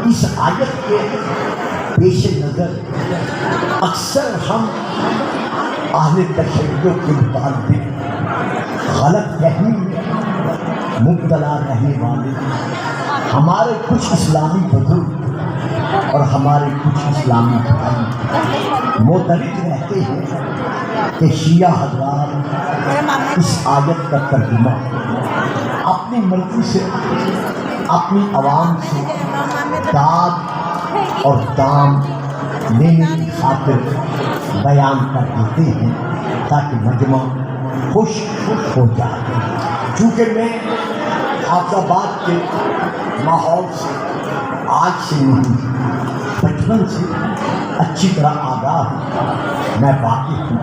اس آیت کے پیش نظر اکثر ہم اہل تشیع کے متعلق غلط فہمی میں مبتلا رہنے والے ہمارے کچھ اسلامی بزرگ اور ہمارے کچھ اسلامی بھائی مدرج رہتے ہیں کہ شیعہ حضرات اس آیت کا ترجمہ اپنی مرضی سے اپنی عوام سے داد اور دام لینے کی خاطر بیان کر دیتے ہیں تاکہ مجمع خوش ہو جائے۔ چونکہ میں حافظ آباد کے ماحول سے آج سے نہیں بچپن سے اچھی طرح آگاہ ہوں، میں واقف ہوں،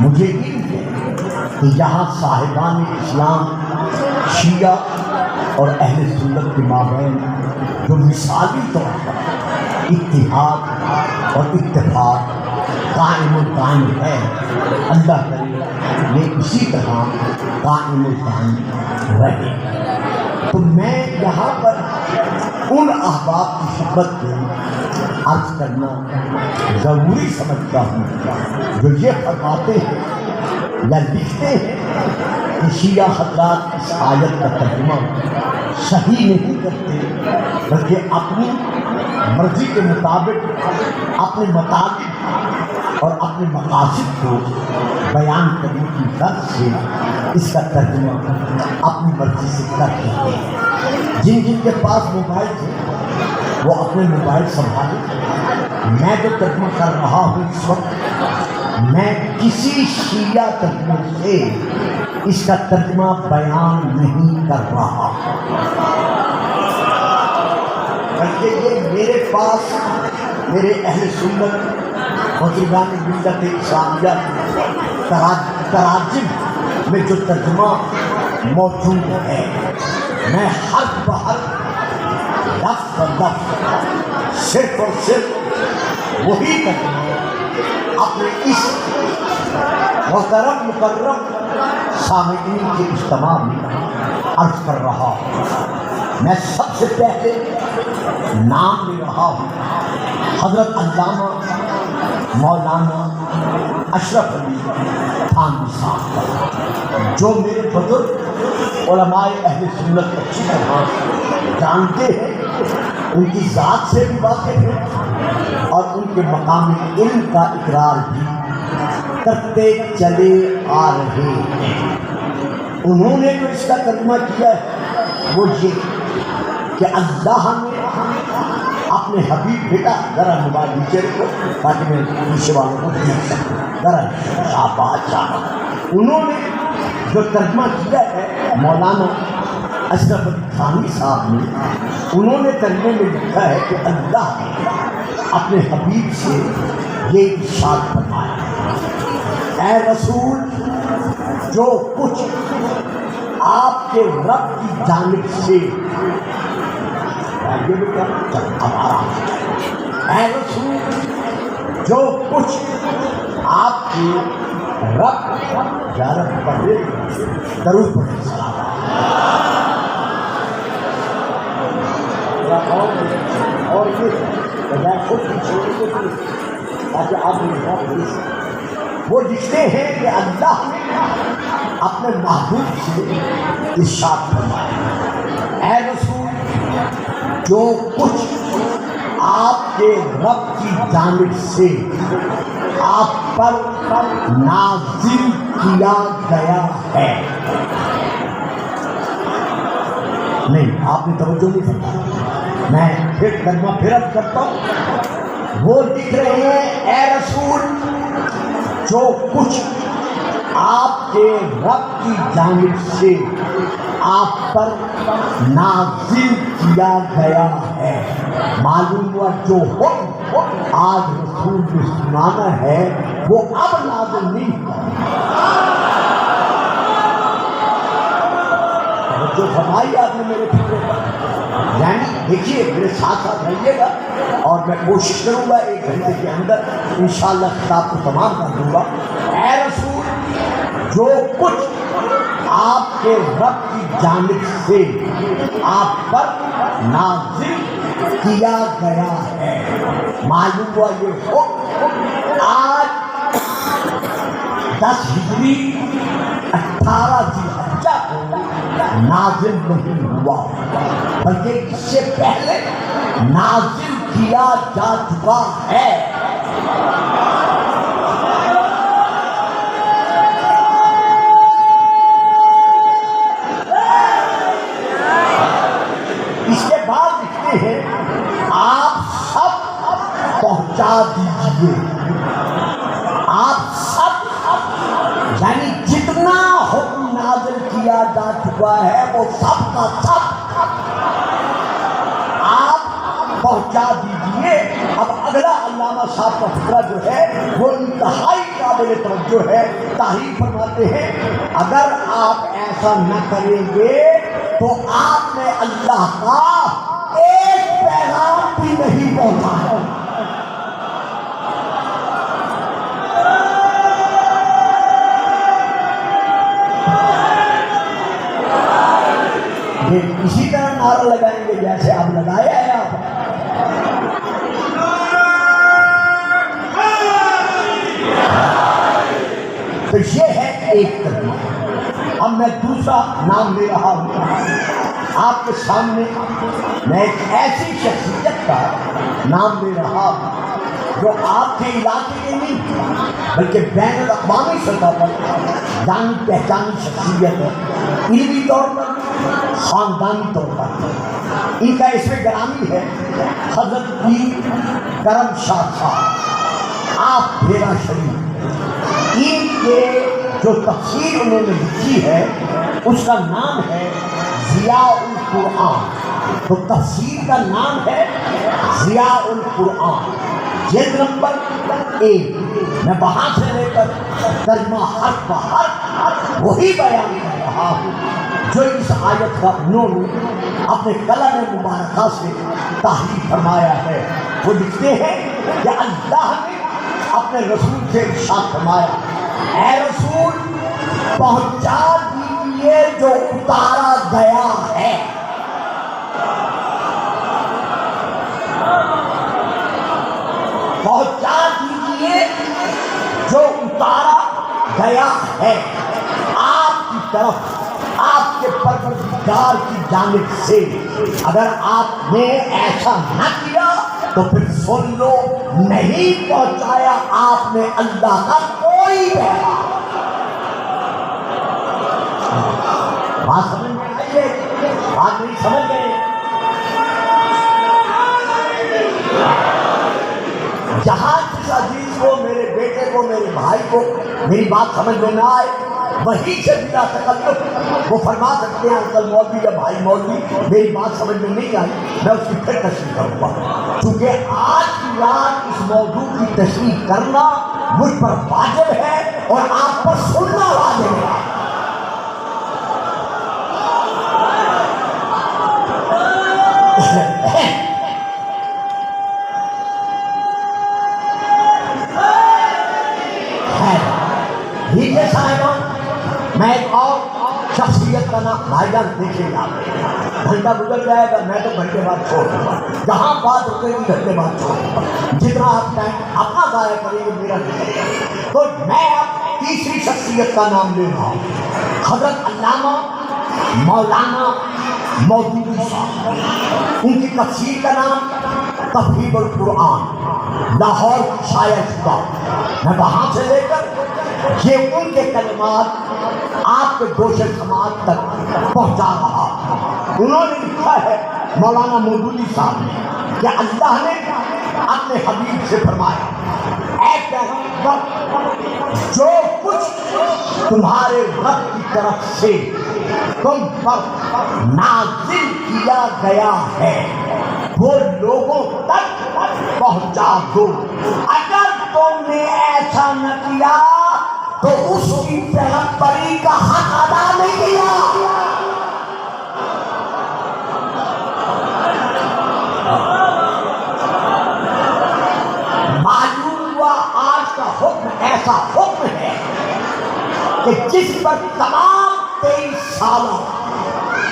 مجھے علم ہے کہ یہاں صاحبان اسلام شیعہ اور اہل سنت کے مابین جو مثالی طور پر اتحاد اور اتفاق قائم و دائم ہے، اللہ کرے یہ اسی طرح قائم و دائم رہے۔ تو میں یہاں پر ان احباب کی خدمت میں عرض کرنا ضروری سمجھتا ہوں جو یہ فرماتے ہیں یا لکھتے ہیں کہ شیعہ حضرات اس آیت کا ترجمہ صحیح نہیں کرتے بلکہ اپنی مرضی کے مطابق اپنے مطالب اور اپنے مقاصد کو بیان کرنے کی غرض سے اس کا ترجمہ اپنی مرضی سے کر دیتے ہیں۔ جن جن کے پاس موبائل تھے وہ اپنے موبائل سنبھالے۔ میں جو ترجمہ کر رہا ہوں اس وقت میں کسی شیعہ ترجمے سے اس کا ترجمہ بیان نہیں کر رہا، بلکہ یہ میرے پاس میرے اہل سنت بزرگان ملت اسلامیہ تراجم میں جو ترجمہ موجود ہے، میں حرف بحرف لفظ لفظ صرف اور صرف وہی ترجمہ اپنے اس محترم مکرم سامعین کے اجتماع میں عرض کر رہا ہوں۔ میں سب سے پہلے نام لے رہا ہوں حضرت علامہ مولانا اشرف علی تھانوی صاحب کا، جو میرے بزرگ علماء اہل سنت اچھی طرح جانتے ہیں، ان کی ذات سے بھی واقف ہیں اور ان کے مقام علم کا اقرار بھی کرتے چلے آ رہے ہیں۔ انہوں نے جو اس کا ترجمہ کیا ہے وہ یہ کہ اللہ نے اپنے حبیب بیٹا ذرا موبائل نیچے کو تاکہ میں پیچھے والوں کو دیکھ سکوں، ذرا شاباش شاباش۔ انہوں نے جو ترجمہ کیا ہے مولانا اشرف علی تھانوی صاحب نے، انہوں نے ترجمے میں لکھا ہے کہ اللہ نے اپنے حبیب سے یہ ارشاد فرمایا، اے رسول جو کچھ آپ کے رب کی جانب سے اے رسول جو کچھ آپ کے رب یارب پڑھے درود پڑھے سلام اور یہ بجائے خود کی چھوڑنے کے لیے تاکہ آپ وہ لکھتے ہیں کہ اللہ نے اپنے محبوب سے ارشاد فرمایا، اے رسول جو کچھ آپ کے رب کی جانب سے آپ پر نازل کیا گیا ہے، نہیں آپ نے توجہ نہیں فرمایا، میں پھر ترجمہ پھر عرض کرتا ہوں۔ وہ لکھ رہے ہیں اے رسول جو کچھ آپ کے رب کی جانب سے آپ پر نازل کیا گیا ہے، معلوم ہوا جو حکم آج رسول کو سنانا ہے وہ اب نازل نہیں ہوا۔ جو فرمائی آپ نے میرے فکر پر، یعنی دیکھیے میرے ساتھ ساتھ رہیے گا اور میں کوشش کروں گا 1 گھنٹے کے اندر انشاءاللہ کتاب کو تمام کر دوں گا۔ اے رسول جو کچھ آپ کے رب کی جانب سے آپ پر نازل کیا گیا ہے۔ معلوم ہوا یہ حکم آج 10 ہجری 18 ذی الحجہ کو نازل نہیں ہوا، بلکہ اس سے پہلے نازل کیا جا چکا ہے۔ اس کے بعد لکھتے ہیں آپ سب پہنچا دیجیے، آپ سب یعنی جتنا حکم نازل کیا جا چکا ہے وہ سب کا سب آپ پہنچا دیجیے۔ اب اگلا علامہ صاحب کا فقرہ جو ہے وہ انتہائی قابل توجہ ہے۔ تحریر فرماتے ہیں اگر آپ ایسا نہ کریں گے تو آپ نے اللہ کا ایک پیغام بھی نہیں پہنچایا۔ اسی طرح نعرہ لگائیں گے جیسے آپ لگایا ہے۔ آپ تو یہ ہے ایک کلمہ۔ اب میں دوسرا نام لے رہا ہوں آپ کے سامنے۔ میں ایک ایسی شخصیت کا نام لے رہا ہوں جو آپ کے علاقے کے نہیں بلکہ بین الاقوامی سطح پر جانی پہچانی شخصیت ہے، علمی طور پر، خاندانی طور پر۔ ان کا اسم گرامی ہے حضرت پیر کرم شاہ صاحب، آپ بھیرا شریف۔ ان کے جو تفسیر انہوں نے لکھی ہے اس کا نام ہے ضیاء القرآن۔ تو تفسیر کا نام ہے ضیاء القرآن، جلد نمبر 1۔ میں وہاں سے لے کر ترجمہ حرف بحرف وہی بیان کر رہا ہوں جو اس آیت کا انہوں نے اپنے قلم مبارکہ سے تحریر فرمایا ہے۔ وہ لکھتے ہیں کہ اللہ نے اپنے رسول سے ارشاد فرمایا اے رسول پہنچا دیجیے جو اتارا گیا ہے۔ پہنچا دیجیے جو اتارا گیا ہے آپ کی طرف، آپ کے پروردگار کی جانب سے۔ اگر آپ نے ایسا نہ کیا تو پھر سن لو نہیں پہنچایا آپ نے اللہ کا کوئی پیغام۔ بات سمجھ میں آئی ہے؟ بات نہیں سمجھ گئے؟ جہاں جس عزیز کو، میرے بیٹے کو، میرے بھائی کو میری بات سمجھ میں نہ آئے وہیں سے بلا تکلف وہ فرما سکتے ہیں انکل مولوی یا بھائی مولوی میری بات سمجھ میں نہیں آئی، میں اس کی پھر تشریح کروں گا، کیونکہ آج کی رات اس موضوع کی تشریح کرنا مجھ پر واجب ہے اور آپ پر سننا واجب ہے۔ ٹھیک ہے صاحبان، میں ایک اور شخصیت کا نام بھائی جان دیکھیں گا، گھنٹہ گزر جائے گا میں تو گھنٹے بعد چھوڑ دوں گا، جہاں بات رکے گی گھنٹے بعد چھوڑ دوں گا، جتنا آپ ٹائم اپنا ضائع کریں گے میرا نہیں۔ تو میں اب تیسری شخصیت کا نام لے رہا ہوں حضرت علامہ مولانا مودودی صاحب۔ ان کی تفسیر کا نام تفہیم القرآن، لاہور کی شائع شدہ۔ میں وہاں سے لے کر یہ ان کے کلمات آپ کے گوش سماعت تک پہنچا رہا۔ انہوں نے لکھا ہے مولانا مودودی صاحب نے کہ اللہ نے اپنے حبیب سے فرمایا اے پیغمبر جو کچھ تمہارے رب کی طرف سے تم پر نازل کیا گیا ہے وہ لوگوں تک پہنچا دو۔ اگر تم نے ایسا نہ کیا تو اس کی پیغمبری کا حق ادا نہیں کیا۔ معلوم ہوا آج کا حکم ایسا حکم ہے کہ جس پر تمام 23 سالوں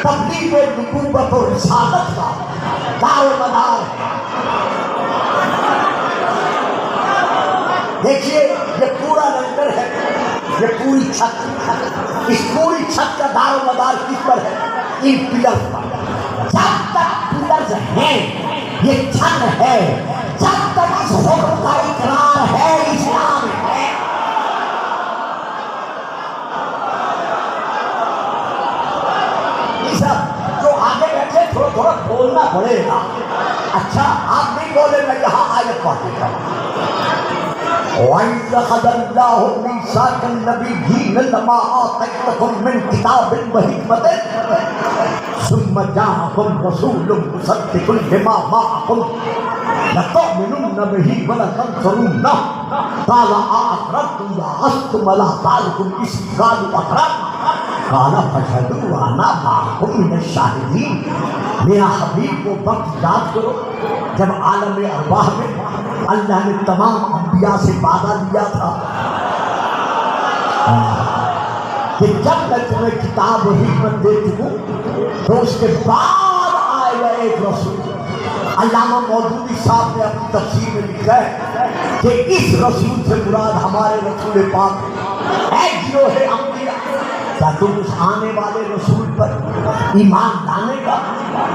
تبلیغ نبوت و رسالت کا دار و مدار ہے۔ ان پلرز پر. جب تک پلرز ہیں یہ چھت ہے, جب تک اس حکم کا اقرار ہے اسلام ہے. جو آگے بیٹھے تھوڑا تھوڑا بولنا پڑے گا. اچھا آپ نہیں بولے, میں یہاں آیت پڑھ دیتا ہوں. وَإِذْ أَخَذَ اللَّهُ مِيثَاقَ النَّبِيِّينَ لَمَا آتَيْتُكُم مِّن كِتَابٍ وَحِكْمَةٍ ثُمَّ جَاءَكُمْ رَسُولٌ مُصَدِّقٌ لِّمَا مَعَكُمْ لَتُؤْمِنُنَّ بِهِ وَلَتَنصُرُنَّهُ قَالَ أَأَقْرَرْتُمْ وَأَخَذْتُمْ عَلَىٰ ذَٰلِكُمْ إِصْرِي قَالُوا أَقْرَرْنَا قَالَ فَاشْهَدُوا وَأَنَا مَعَكُم مِّنَ الشَّاهِدِينَ. میرا حبیب وہ وقت یاد کرو جب عالم ارواح میں اللہ نے تمام انبیاء سے وعدہ لیا تھا کہ جب میں تمہیں کتاب و حکمت دے چکوں تو اس کے بعد آئے گا ایک رسول. علامہ مودودی صاحب نے اپنی تفسیر میں لکھا ہے کہ اس رسول سے مراد ہمارے رسول پاک ہے گروہ انبیاء. کیا تم اس آنے والے رسول پر ایمان لانے کا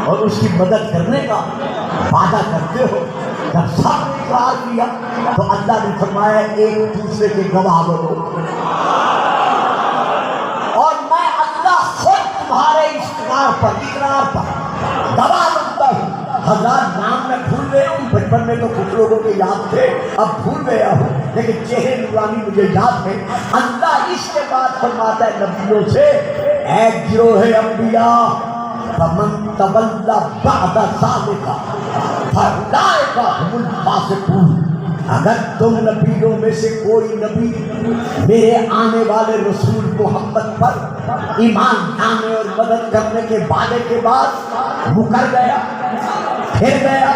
اور اس کی مدد کرنے کا وعدہ کرتے ہو؟ جب سب نے اقرار کیا تو اللہ نے فرمایا ایک دوسرے کے گواہ بنو اور میں اللہ خود تمہارے اقرار پر گواہ بنتا ہوں. ہزار نام میں بھول گیا ہوں, بچپن میں تو کچھ لوگوں کے یاد تھے, اب بھول گیا ہوں, لیکن چہرے نورانی مجھے یاد ہے. اللہ اس کے بعد فرماتا ہے نبیوں سے, اے گروہ انبیاء فمن تولى بعد ذلك فاولئک هم الفاسقون. اگر تم نبیوں میں سے کوئی نبی میرے آنے والے رسول محمد پر ایمان لانے اور مدد کرنے کے وعدے کے بعد مکر گیا, پھر گیا,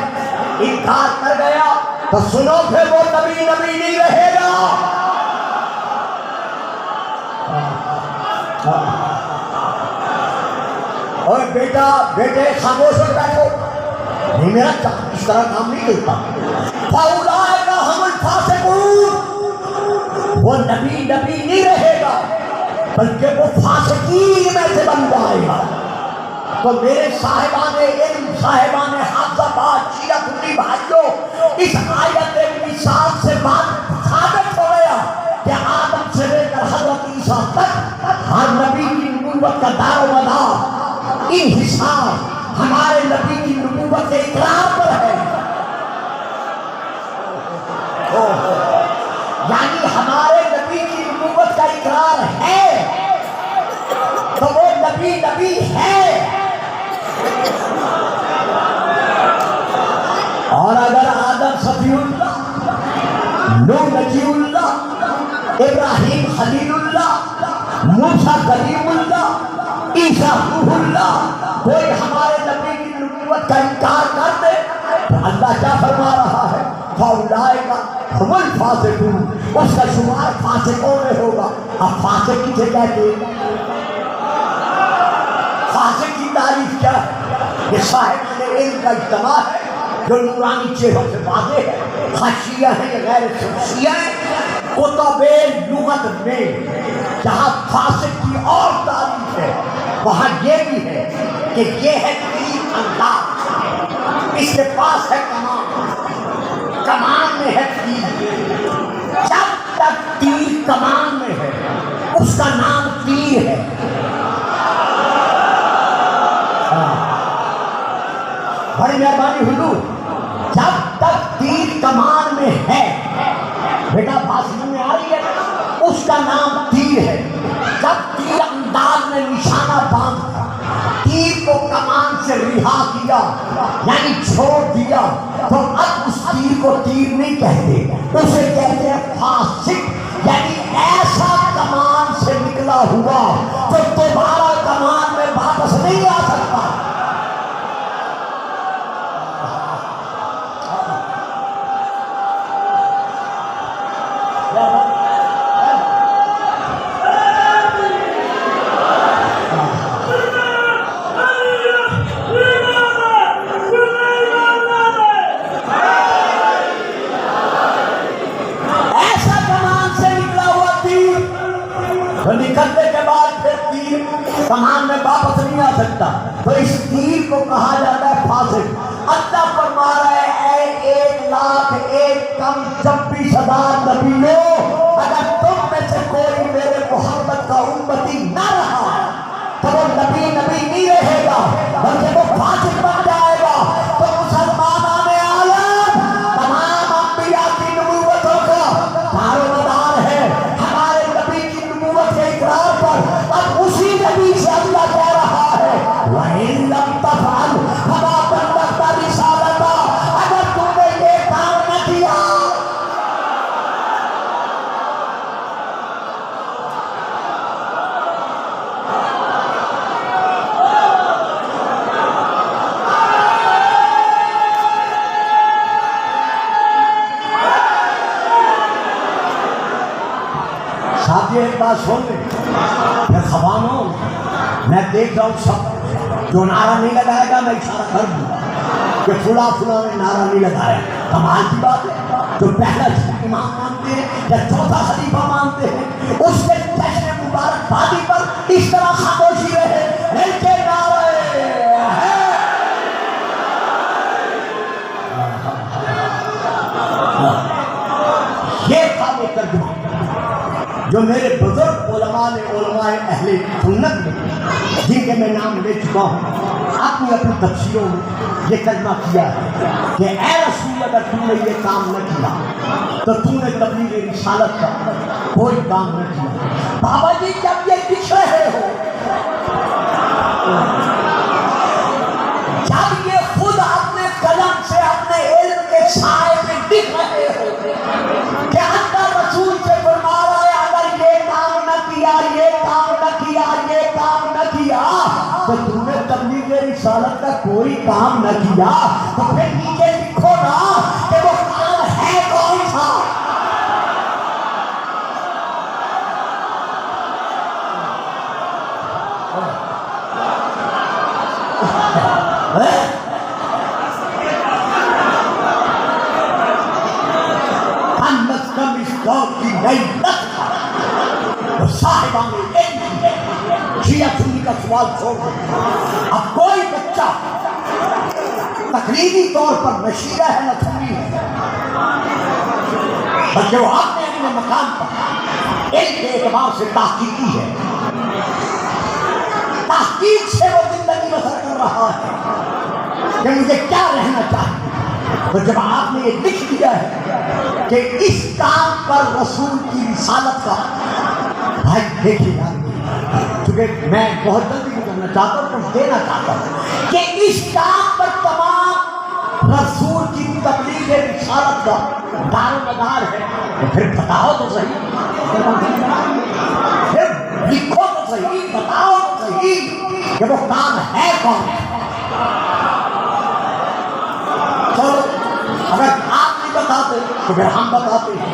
انکار کر گیا, تو سنو پھر وہ نبی نہیں رہے گا. اور بیٹے خاموش ہو بیٹھو, نہیں میرا اس طرح کام نہیں کرتا. فاولئک هم الفاسقون. وہ نبی نہیں رہے گا بلکہ وہ فاسقین میں سے بن جائے گا. تو میرے صاحبان علم, صاحبان حافظہ بات, شیعہ سنی بھائیوں, اس آیت مثال سے بات ثابت ہو گیا کہ آدم سے لے کر حضرت عیسیٰ تک ہر نبی کی نبوت کا دار و مدار انحصار ہمارے نبی کی نبوت کے اقرار پر ہے. یعنی ہمارے نبی کی نبوت کا اقرار ہے تو وہ نبی ہے. اور اگر آدم صفی اللہ, نوح نجی اللہ, ابراہیم خلیل اللہ, موسیٰ کلیم اللہ, عیسیٰ روح اللہ, کوئی ہمارے نبی کی نبوت کا انکار کر دے تو اللہ کیا فرما رہا ہے؟ فاولئک هم الفاسقون. اس کا شمار فاسقوں میں ہوگا. اب فاسق کسے کہتے ہیں؟ فاسق کی تعریف کیا ہے؟ یہ صاحب علم کا اجتماع ہے جو نورانی چہروں سے واضح ہے. خشیہ ہے یا غیر شخصیہ ہے. کتب لغت میں جہاں فاسق کی اور تعریف ہے وہاں یہ بھی ہے کہ یہ ہے تیر انداز, اس کے پاس ہے کمان میں ہے تیر. جب تک تیر کمان میں ہے اس کا نام تیر ہے. بڑی مہربانی حضور, جب تک تیر کمان میں ہے, بیٹا بات سمجھ میں آ رہی ہے, اس کا نام تیر ہے. جب تیر انداز میں نشانہ باندھا, تیر کو کمان سے رہا کیا یعنی چھوڑ دیا, تو اب اس تیر کو تیر نہیں کہتے, اسے کہتے ہیں فاسق. یعنی ایسا کمان سے نکلا ہوا تو دوبارہ کمان میں واپس نہیں آ سکتا. نکلنے کے بعد پھر تیر کمان میں واپس نہیں آ سکتا، تو اس تیر کو کہا جاتا ہے فاسق۔ اللہ فرما رہا ہے اے 1,01,26,000 نبیوں، اگر تم میں سے کوئی میرے محمد کا امتی نہ رہا تو وہ نبی نہیں رہے گا، بلکہ وہ فاسق بن جائے گا۔ تو مسلمانان عالم تمام انبیاء کی نبوتوں کا دارومدار ہے ہمارے نبی کی نبوت کے اقرار پر۔ اب اسی نبی سے اللہ کہہ رہا ہے وَإِن لَمْ تَفْعَلْ فَمَا بَلَّغْتَ رِسَالَتَهُ، اگر تم نے یہ کام نہ کیا ساتھی ایک بات سن لیں، میں خوانوں میں دیکھ رہا ہوں سب جو نعرہ نہیں لگائے گا میں اشارہ کر دوں کہ فلاں نے نعرہ نہیں لگایا۔ کمال کی بات ہے، جو پہلا امام مانتے ہیں یا چوتھا خلیفہ مانتے ہیں اس کے جشن مبارک بادی پر اس طرح خاموشی رہے، ان کے نعرے یہ تھا وہ ترجمہ جو میرے بزرگ علماء نے، علماء اہل سنت نے، جن کے میں نام لے چکا ہوں، اپنی تفسیروں میں یہ ترجمہ کیا ہے کہ اے رسول اگر تم نے یہ کام نہ کیا تو تم نے تبلیغ رسالت کا کوئی کام نہ کیا۔ بابا جی جب یہ لکھ رہے ہو، جب یہ خود اپنے قلم سے اپنے علم کے سائے میں لکھ رہے ہو کہ اللہ رسول سے فرما رہا ہے اگر یہ کام نہ کیا، یہ کام نہ کیا، یہ کام نہ کیا تو تم نے تبلیغ رسالت کا کوئی کام نہ کیا، تو پھر نیچے لکھو نا کہ وہ کام ہے کون سا۔ کم اس دور کی نئی نسل صاحبان علم شیعہ سنی کا سوال چھوڑ دو۔ اب کوئی بچہ تقریبی طور پر نہ شیعہ ہے نہ سنی ہے، بلکہ وہ اپنے اپنے مقام پر علم کے اعتبار سے تحقیقی ہے، تحقیق سے وہ زندگی بسر کر رہا ہے کہ مجھے کیا رہنا چاہیے۔ تو جب آپ نے یہ لکھ دیا ہے کہ اس کام پر رسول کی رسالت کا، بھائی دیکھیے گا، چونکہ میں بہت جلدی کرنا چاہتا ہوں، کچھ دینا چاہتا ہوں کہ اس کام پر تمام رسول کی تبلیغ رسالت کا دار و مدار ہے، تو پھر بتاؤ تو صحیح، پھر لکھو تو صحیح، بتاؤ تو صحیح کہ وہ کام ہے کون۔ چلو اگر آپ نہیں بتاتے تو پھر ہم بتاتے ہیں،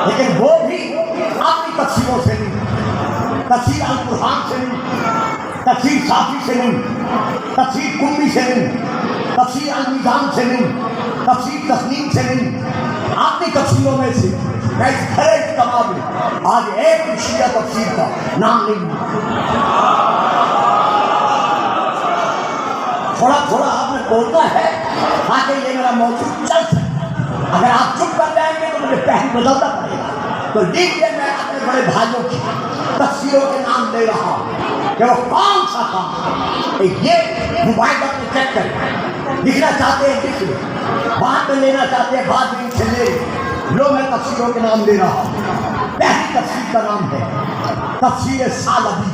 لیکن وہ بھی اپنی تفسیروں سے نہیں، تفسیر القرآن سے نہیں، تفسیر صافی سے نہیں، تفسیر قمی سے نہیں، تفسیر المیزان سے نہیں، تفسیر تسنیم سے نہیں، اپنی تفسیروں میں سے میں اس گھر اجتماع میں آج ایک شیعہ تفسیر کا نام نہیں لوں۔ تھوڑا تھوڑا آپ نے بولنا ہے تاکہ یہ میرا موضوع چل سکے، اگر آپ چپ کر جائیں گے تو مجھے پہلے بدلنا پڑے گا۔ تو لیجیے میں اپنے بڑے بھائیوں کی تفسیروں کے نام دے رہا ہوں کہ وہ کون سا کام ہے۔ یہ موبائل اپنے چیک کریں، لکھنا چاہتے ہیں لکھ لیں، بعد میں لینا چاہتے ہیں بعد میں سے لے لو۔ میں تفسیروں کے نام دے رہا ہوں۔ پہلی تفسیر کا نام ہے تفسیر سالبی،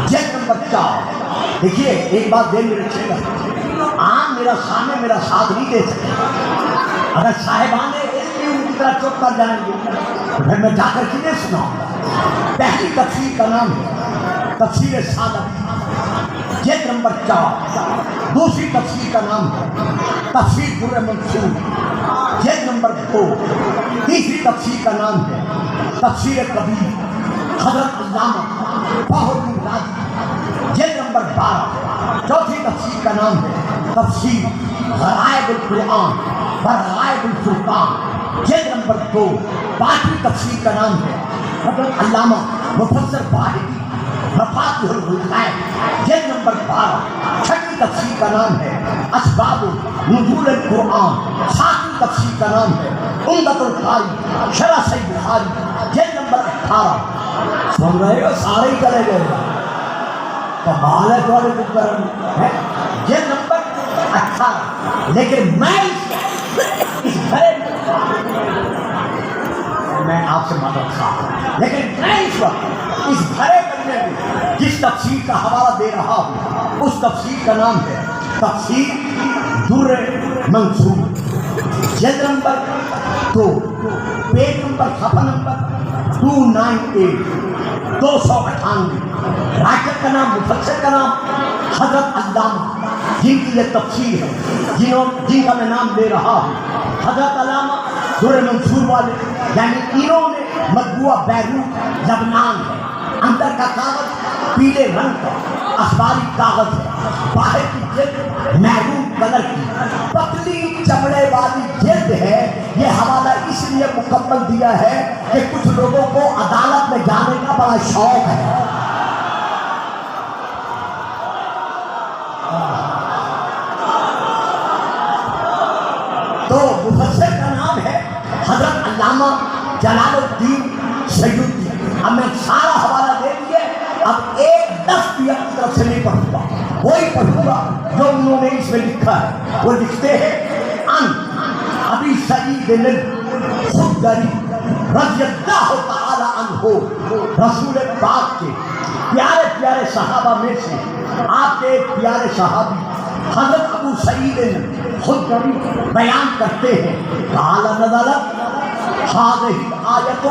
جلد نمبر 4۔ دیکھیے ایک بات دل میں رکھیے گا، عام میرا سامنے میرا ساتھ نہیں دے سکتے، اگر صاحبان علم بھی ان کی طرح چپ کر جائیں گے تو پھر میں جا کر کتنے سناؤں گا۔ پہلی تفسیر کا نام ہے تفسیر سالبی، جلد نمبر 4۔ دوسری تفسیر کا نام ہے تفسیر در منصور، جلد نمبر 2۔ تیسری تفسیر کا نام ہے تفسیر کبیر، حضرت علامہ فخر الدین رازی، جلد نمبر 12۔ چوتھی تفسیر کا نام ہے تفسیر غرائب القرآن غرائب الفرقان، جلد نمبر 2۔ پانچویں تفسیر کا نام ہے حضرت علامہ مفسر باہری مفاتیح الغیب جلد نمبر 12 چھٹی تفسیر کا نام ہے اسباب نزول القرآن، ساتویں تفسیر کا نام ہے عمدۃ القاری شرح صحیح بخاری جلد نمبر 18۔ سن رہے ہو؟ سارے ہی چلے گئے، کمال ہے تمہارے کرم ہے۔ جلد نمبر 18۔ لیکن میں اس بھرے میں آپ سے مدد خواہ ہوں، لیکن میں اس وقت اس بھرے کرنے میں جس تفسیر کا حوالہ دے رہا ہوں اس تفسیر کا نام ہے تفسیر در منصور، جلد نمبر 2، پیج نمبر صفحہ نمبر 298، 298۔ رائٹر کا نام، مفسر کا نام حضرت علامہ، جن کی یہ تفسیر ہے، جن کا میں نام لے رہا ہوں، حضرت علامہ در منصور والے، یعنی انہوں نے مطبوعہ بیروت لبنان ہے، اندر کا کاغذ پیلے رنگ کا اخباری کاغذ ہے، باہر کی جلد میرون کلر کی پتلی چمڑے والی جلد ہے۔ یہ حوالہ اس لیے مکمل دیا ہے کہ کچھ لوگوں کو عدالت میں جانے کا بڑا شوق ہے۔ تو مفسر کا نام ہے حضرت علامہ جلال الدین سیوطی۔ اب میں سارا حوالہ دے دیے، اب ایک لفظ بھی اپنی طرف سے نہیں پڑھوں گا، وہی پڑھوں گا جو انہوں نے اس میں لکھا ہے۔ وہ لکھتے ہیں ان ابی سعید الخدری رضی اللہ تعالی عنہ، رسول پاک کے پیارے پیارے صحابہ میں سے آپ کے ایک پیارے صحابی حضرت ابو سعید الخدری بیان کرتے ہیں، قال نزلت هذه الآية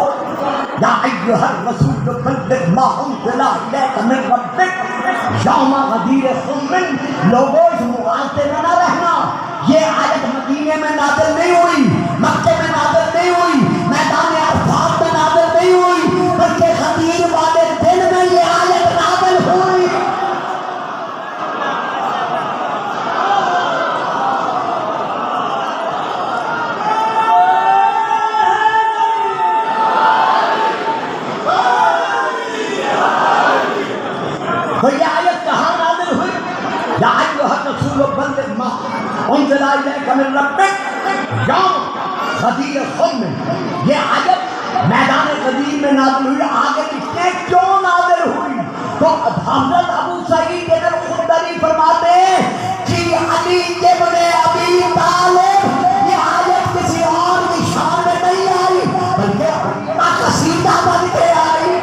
يا أيها الرسول بلغ ما أنزل إليك من ربك يوم غدير صم۔ لوگوں اس مغالطے میں نہ رہنا، یہ آیت مدینے میں نازل نہیں ہوئی، مکے میں نازل نہیں ہوئی، میدان عرفات میں نازل نہیں ہوئی، بلکہ غدیر والے دن میں یہ آیت نازل ہوئی۔ تو یہ آیت کہاں نازل ہوئی؟ یا ایھا الرسول بلغ ما انزل الیک من ربک یوم غدیر صم۔ یہ آیت میدان غدیر میں نازل ہوئی۔ آگے لکھتے ہیں کیوں نازل ہوئی؟ تو حضرت ابو سعید الخدری فرماتے ہیں کہ علی ابن ابی طالب، یہ آیت کسی اور کی شان میں نہیں آئی بلکہ کا قصیدہ بن کے آئی۔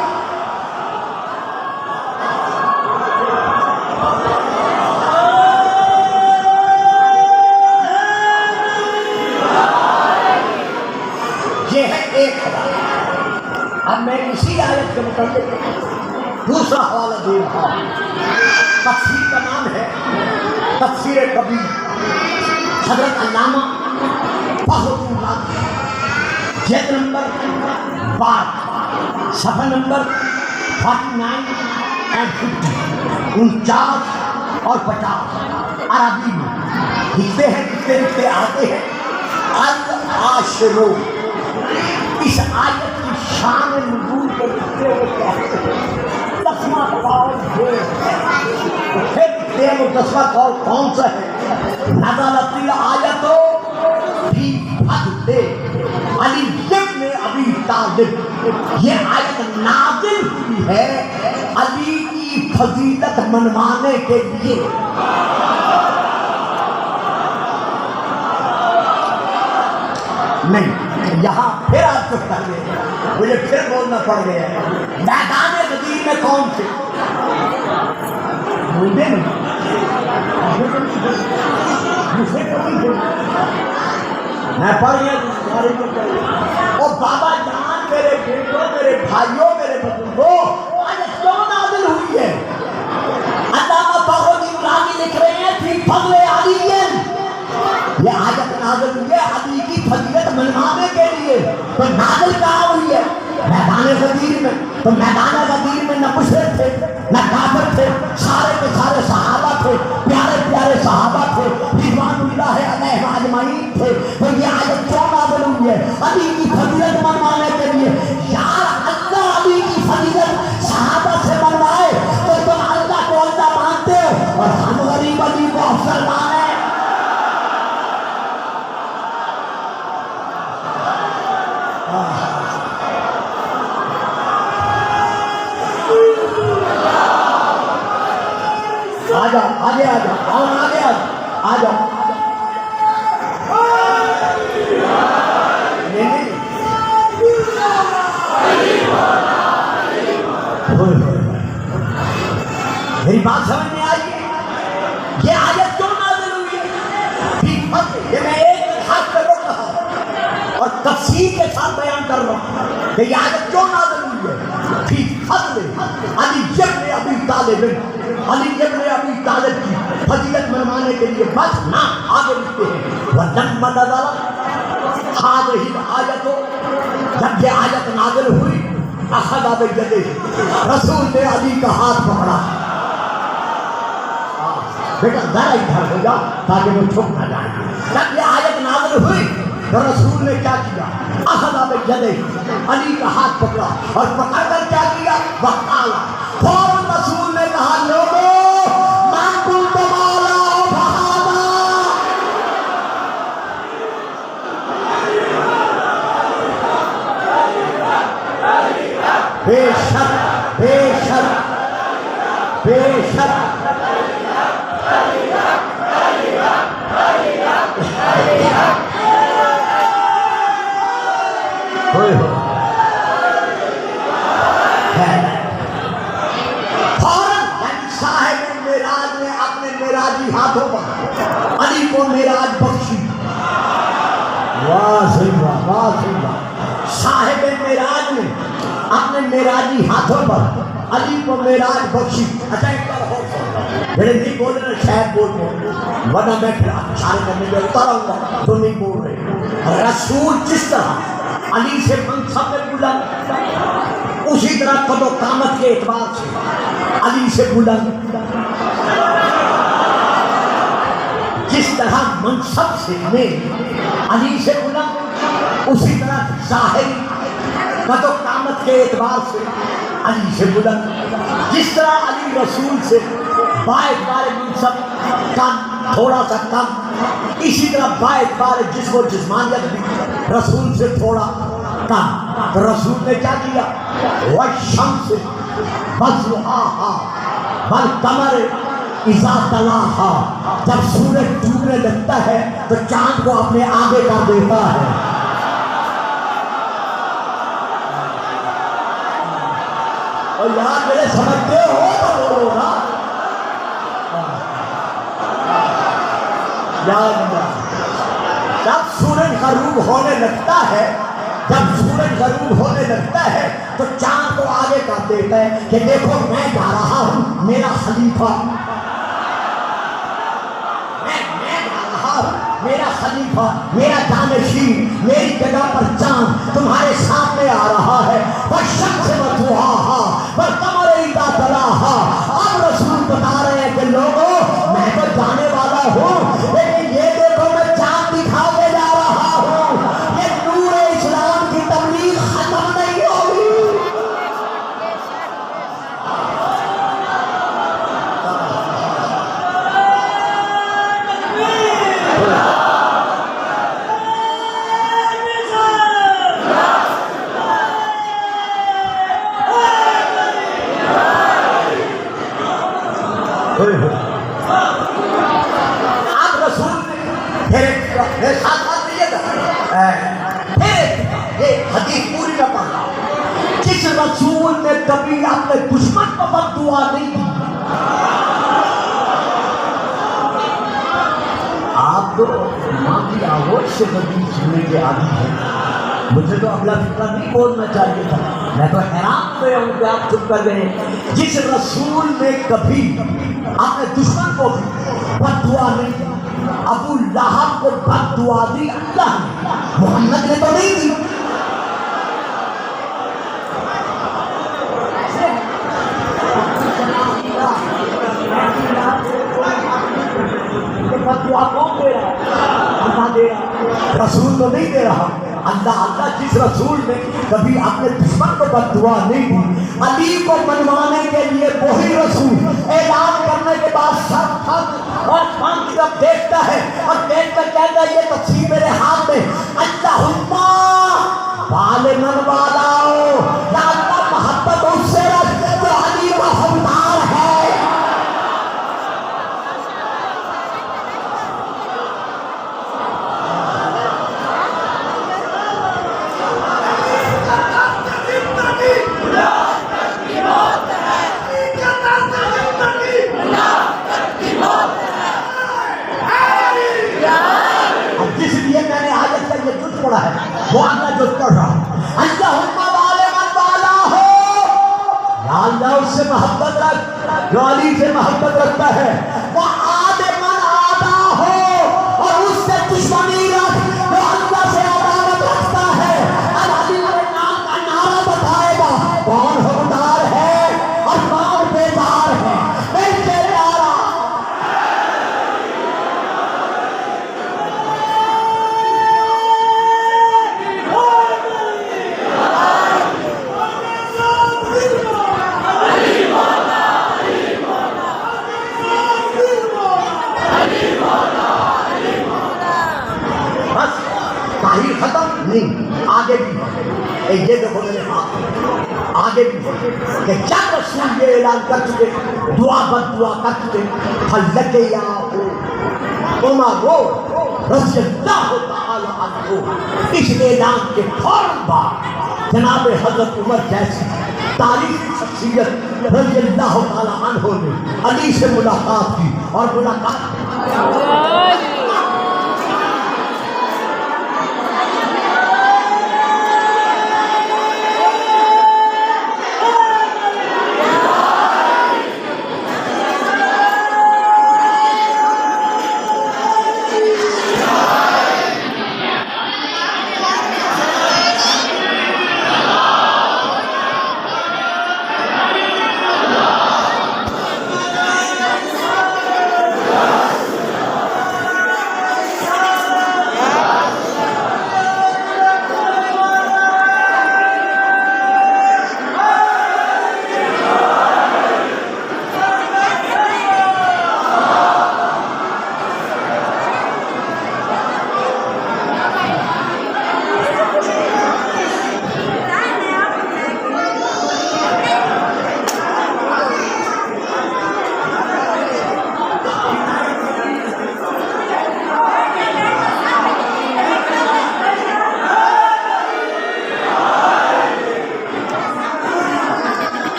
اب میں اسی آیت کے متعلق دوسرا حوالہ دے رہا ہوں۔ تفسیر کا نام ہے تفسیر کبیر، حضرت علامہ فخر اللہ، جلد نمبر 12، صفحہ نمبر 49 and 50، 49 اور 50 عربی میں لکھتے ہیں، لکھتے آتے ہیں العاشرو۔ اس آیت کی شان نزول کو لکھتے ہوئے کہتے ہیں 10واں قول یہ ہے، پھر لکھتے ہیں وہ 10واں قول کون سا ہے؟ نزلت الآیت فی فضل علی ابن ابی طالب۔ یہ آیت نازل ہوئی ہے علی کی فضیلت منوانے کے لیے۔ نہیں، یہاں پھر آپ کو پہلے مجھے پھر بولنا پڑ گیا ہے۔ میدان غدیر میں کون تھے؟ بولتے نہیں، میں پڑھ گیا اور بابا جان، میرے بیٹوں، میرے بھائیوں، میرے بزرگوں، آج کیوں نازل ہوئی ہے؟ علامہ فخر الدین لکھ رہے ہیں فی فضل علی، یہ آیت نازل ہوئی ہے علی کی فضیلت منوانے کے لیے۔ تو نازل کہاں ہوئی ہے؟ میدان غدیر میں۔ تو میدان غدیر میں نہ مشرک تھے نہ کافر تھے، سارے کے سارے صحابہ تھے، پیارے پیارے صحابہ تھے، رضوان اللہ علیہم اجمعین تھے۔ تو یہ آیت کیوں نازل ہوئی ہے؟ علی کی فضیلت منوانے کے لیے۔ یار اللہ علی کی فضیلت کون آ گیا؟ آ جاؤ. میری بات سمجھ میں آئی؟ یہ آیت کیوں نازل ہوئی ہے؟ یہ میں ایک ہاتھ پہ روک رہا ہوں اور تفصیل کے ساتھ بیان کر رہا ہوں کہ یہ آیت کیوں نازل ہوئی ہے. فی فضل علی ابن ابی طالب، علی ابن ابی طالب کی فضیلت منوانے کے لیے بس نہ آگے لکھتے ہیں. وَلَمَّا نَزَلَتْ هَٰذِهِ الْآيَةُ، جب یہ آیت نازل ہوئی، اخذ بِیَدِهِ، رسول نے علی کا ہاتھ پکڑا. بیٹا ذرا ادھر ہو جا تاکہ وہ چھپ نہ جائیں. جب یہ آیت نازل ہوئی تو رسول نے کیا کیا؟ اخذ بِیَدِهِ، علی کا ہاتھ پکڑا اور پکڑ کر کیا کیا؟ وقال، فوراً رسول نے کہا لوگوں من کنت مولا فہذا. بے شک بے شک بے شک ہاتھوں پر علی کو معراج بخشی. واہ سید واہ سید. صاحب معراج نے اپنے معراجی ہاتھوں پر علی کو معراج بخشی. اچھا ایک بار اور میرے نہیں بول رہے شاید بول رہے ورنہ میں پھر اشارے کرنے میں اتر آؤں گا تو نہیں بول رہے. رسول جس طرح علی سے منصب میں بلند، اسی طرح قد و قامت کے اعتبار سے علی سے بلند. جس طرح منصب سے میں علی سے بلند، اسی طرح ظاہری قد و قامت کے اعتبار سے علی سے بلند. جس طرح علی رسول سے باعتبار منصب کم، تھوڑا سا کم، اسی طرح باعتبار جسم و جسمانیت بھی رسول سے تھوڑا کم. تو رسول نے کیا کیا؟ والشمس وضحاہا والقمر اذا تلاہا، جب سورج ڈوبنے لگتا ہے تو چاند کو اپنے آگے کر دیتا ہے. اور یہاں میرے سمجھتے ہو تو بولو نا. جب سورج غروب ہونے لگتا ہے، جب سورج غروب ہونے لگتا ہے تو چاند کو آگے کر دیتا ہے کہ دیکھو میں جا رہا ہوں، میرا خلیفہ، میرا خلیفہ، میرا جانشین، میری جگہ پر چاند تمہارے سامنے آ رہا ہے. والشمس وضحاہا والقمر اذا تلاہا. اب رسول بتا رہے ہیں کہ لوگوں میں تو جانے والا ہوں، لیکن یہ دیکھو میں چاند دکھا کے جا رہا ہوں. یہ نور اسلام کی تبلیغ ختم نہیں ہوگی. اب رسول نے پھر ساتھ بات نہیں ہے، پھر یہ حدیث پوری نہ پڑھا. جس رسول نے کبھی اپنے دشمن کو بد دعا نہیں دی. آپ تو ماں کی آواز سے حدیث سننے کے عادی ہیں. مجھے تو اگلا فکرہ نہیں بولنا چاہیے تھا، میں تو حیران ہوئے ہوں کہ آپ چپ کر گئے. جس رسول نے کبھی اپنے دشمن کو بھی بد دعا نہیں دی. ابو لہب کو بد دعا دی اللہ نے، محمد نے تو نہیں دی. بد دعا کون دے رہا ہے؟ اللہ دے رہا ہے، رسول تو نہیں دے رہا. اللہ جس رسول نے کبھی اپنے دشمن کو بد دعا نہیں دی، علی کو منوانے کے لیے وہی رسول اعلان کرنے کے بعد سر تھک اور آسمان کی طرف دیکھتا ہے اور دیکھ کر کہتا ہے یہ تقسیم میرے ہاتھ میں. اللہم بالمن والاؤ، یا اللہ محبت اس سے رکھ جو علی وفادار ہے. پڑا ہے وہ اللہ جو پڑھ رہا اللہم والمن والا ہو، یا اللہ اس سے محبت رکھ جو علی سے محبت رکھتا ہے، وہ آدمن آدھا ہو اور اس سے دشمنی رکھ جو اللہ سے عداوت رکھتا ہے۔ اب علی کے نام کا نعرہ بتائے گا کون حقدار ہے اور کون بیزار ہے۔ مل کے نعرہ بس تاہیر ختم نہیں، آگے بھی ہے۔ یہ دیکھو میرے ہاتھ آگے بھی ہے کہ جب رسول یہ اعلان کر چکے، دعا بد دعا کر چکے، فَلَّكَ يَا عمر رضی اللہ تعالی عنہ، اس اعلان کے فوراً بعد جناب حضرت عمر جیسی تاریخی شخصیت رضی اللہ تعالی عنہ نے علی سے ملاقات کی اور ملاقات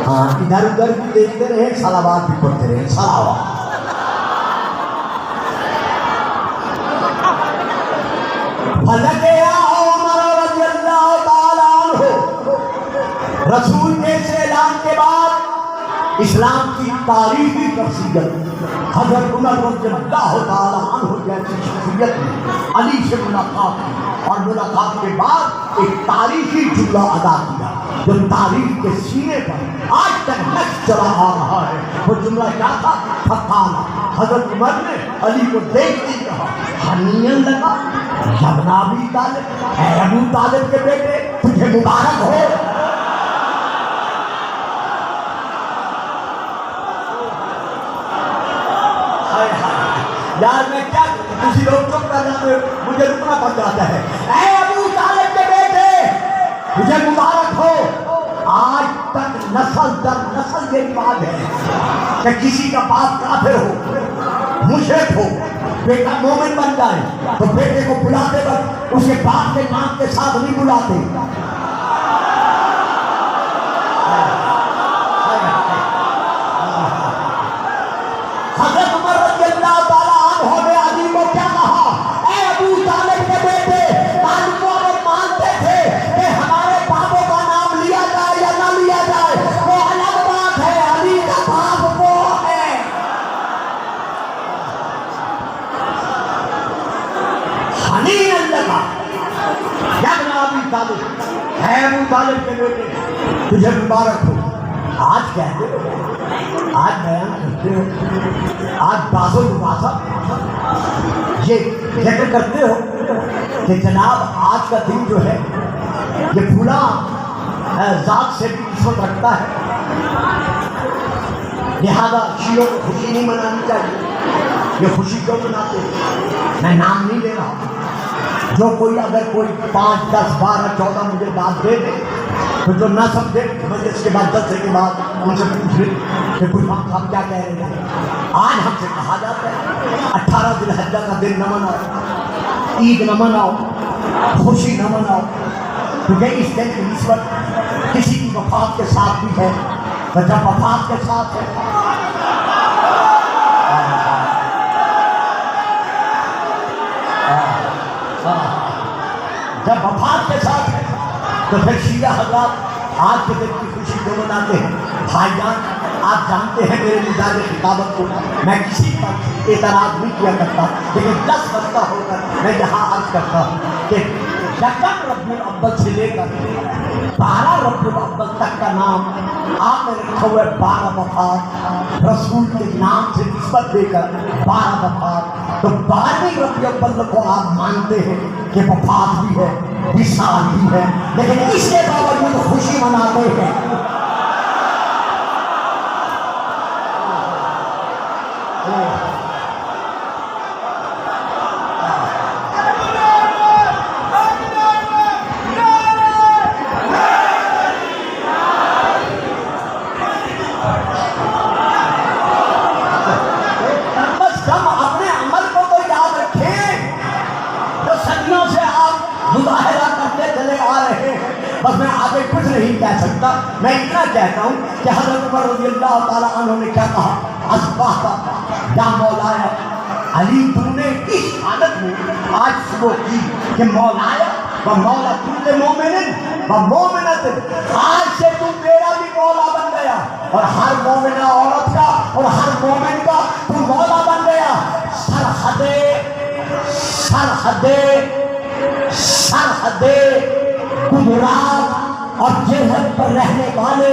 ہاں ادھر ادھر بھی دیکھتے رہے، صلوات بھی پڑھتے رہے، صلوات۔ فلک یا عمر رضی اللہ تعالیٰ عنہ، رسول کے اس اعلان کے بعد اسلام کی تاریخی شخصیت حضرت عمر رضی اللہ تعالیٰ عنہ جیسی شخصیت نے علی سے ملاقات کی اور ملاقات کے بعد ایک تاریخی جملہ ادا کیا جو تاریخ کے سینے پر آج تک نقش چلا آ رہا ہے۔ وہ جملہ کیا تھا؟ فقال، حضرت عمر نے علی کو دیکھتے ہی کہا، حنین لگا یا ابن ابی طالب، اے ابو طالب کے بیٹے تجھے مبارک ہو۔ یار میں کیا کسی لوگ چپ کر جاتے مجھے رکنا پڑ جاتا ہے۔ اے ابو طالب کے بیٹے تجھے مبارک ہو۔ آج تک نسل در نسل یہ رواج ہے کہ کسی کا باپ کافر ہو، مشرک ہو، بیٹا مومن بن جائے تو بیٹے کو بلاتے وقت اس کے باپ کے نام کے ساتھ نہیں بلاتے. حضرت عمر رضی اللہ تعالیٰ عنہ نے علی کو کیا کہا؟ اے ابو طالب کے بیٹے، تعلقوں میں مانتے تھے کہ ہمارے باپوں کا نام لیا جائے یا نہ لیا جائے وہ الگ بات ہے، علی کا باپ وہ ہے. حنی اللہ یا ابن ابی طالب، ہے ابو طالب کے بیٹے تجھے مبارک ہو. آج کہتے ہو، آج بیان کرتے ہو، آج باز و لباسا یہ ذکر کرتے ہو کہ جناب آج کا دن جو ہے یہ پھولا ذات سے بھی نسبت رکھتا ہے، لہذا شیعوں کو خوشی نہیں منانی چاہیے. یہ خوشی کیوں مناتے ہیں؟ میں نام نہیں لے رہا، جو کوئی اگر کوئی 5 10 12 14 مجھے بات دے دے تو جو نہ سمجھے مجلس کے بعد 10 کے بعد ان سے پوچھ لے کہ کچھ ہم کیا کہہ رہے ہیں. آج ہم سے کہا جاتا ہے 18 ذی الحجہ کا دن نہ مناؤ، عید نہ مناؤ، خوشی نہ مناؤ، کیونکہ اس دن کی نسبت کسی کی وفات کے ساتھ بھی ہے. تو جب وفات کے ساتھ ہے جب وفات کے ساتھ ہے تو پھر شیعہ حضرات آج کے دن کی خوشی کیوں مناتے ہیں؟ بھائی جان آپ جانتے ہیں میرے مزاج خطابت کو میں کسی پر اعتراض نہیں کیا کرتا، لیکن 10 بستہ ہو کر میں یہاں عرض کرتا ہوں کہ یکم ربیع الاول سے لے کر 12 ربیع الاول تک کا نام آپ نے رکھا ہوا ہے 12 وفات، رسول کے نام سے نسبت دے کر 12 وفات. تو 12 ربیع الاول کو آپ مانتے ہیں کہ وفات بھی ہے، وصال بھی ہے، لیکن اس کے باوجود خوشی مناتے ہیں. بس میں آگے کچھ نہیں کہہ سکتا، میں اتنا کہتا ہوں کہ حضرت عمر رضی اللہ تعالیٰ عنہ نے کیا کہا؟ اصبحت یا مولایا علی، تم نے اس حالت میں آج صبح کی کہ مولایا و مولا کل مومن و مومنت، آج سے تم میرا بھی مولا بن گیا اور ہر مومنہ عورت کا اور ہر مومن کا تم مولا بن گیا. سرحدے گجرات اور جرہت پر رہنے والے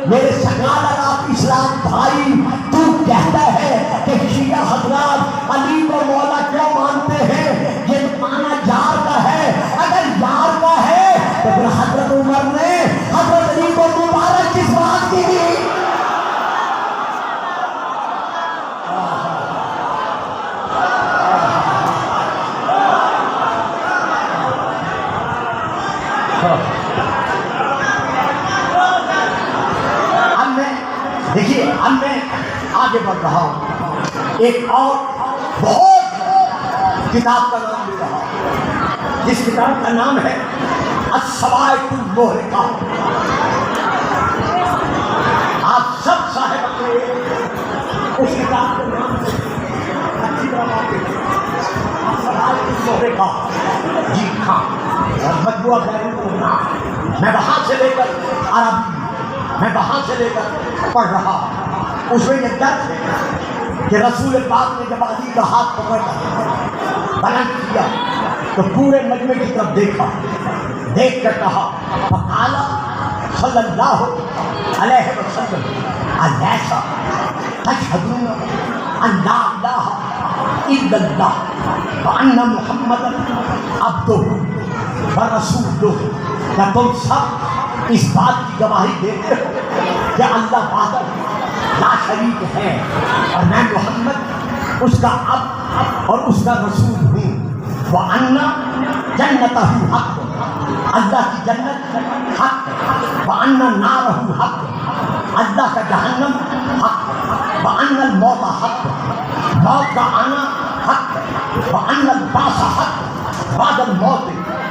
میرے سگالر آپ اسلام بھائی، تو کہتا ہے کہ شیعہ حضرات علی کو مولا کیوں مانتے ہیں؟ یہ معنی یار کا ہے. اگر یار کا ہے تو پھر حضرت عمر نے حضرت علی کو مبارک کس بات کی دی؟ دیکھیے اب میں آگے بڑھ رہا ہوں، ایک اور بہت کتاب کا نام لے رہا ہوں، جس کتاب کا نام ہے الصواعق المحرقہ. آپ سب صاحب اپنے اس کتاب کے نام سے اچھی طرح بات کریں. الصواعق المحرقہ، جی ہاں، مجموعہ بیرون النام، میں وہاں سے لے کر عربی میں وہاں سے لے کر پڑھ رہا. اس میں یہ درد ہے کہ رسول پاک نے جب علی کا ہاتھ پکڑ بلند کیا تو پورے مجمع کی طرف دیکھا، دیکھ کر کہا فقال صلی اللہ علیہ وسلم الیسا تشہدون ان لا الہ الا اللہ وان محمدا عبدہ ورسولہ. کیا تم سب اس بات کی گواہی دیتے ہو کہ اللہ وحدہ لا شریک ہے اور میں محمد اس کا عبد اور اس کا رسول ہوں؟ وَأَنَّ جَنَّتَهُ حق، اللہ کی جنت حق، وَأَنَّ نَارَهُ حق، اللہ کا جہنم حق، وَأَنَّ الْمَوْتَ حق، موت کا آنا حق ہے، وَأَنَّ الْبَعْثَ حق، بعد الموت،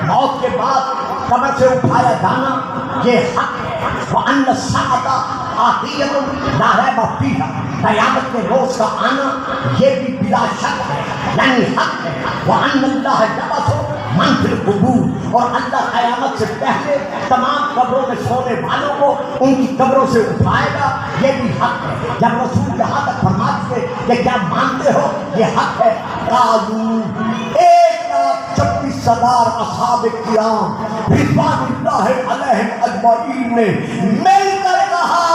موت کے بعد قبر سے اٹھایا جانا یہ حق ہے، وَأَنَّ السَّاعَةَ آتِيَةٌ لَا رَيْبَ فِيهَا، قیامت کے روز کا آنا یہ بھی بلا شک ہے، یعنی حق ہے، وَأَنَّ اللَّهَ يَبْعَثُ مَن فِي الْقُبُورِ، اور اللہ قیامت سے پہلے تمام قبروں میں سونے والوں کو ان کی قبروں سے اٹھائے گا، یہ بھی حق ہے۔ جب رسول یہاں تک فرماتے تھے کہ کیا مانتے ہو یہ حق ہے، قالوا 1,26,000 اصحاب کرام رضوان اللہ علیہم اجمعین نے مل کر کہا،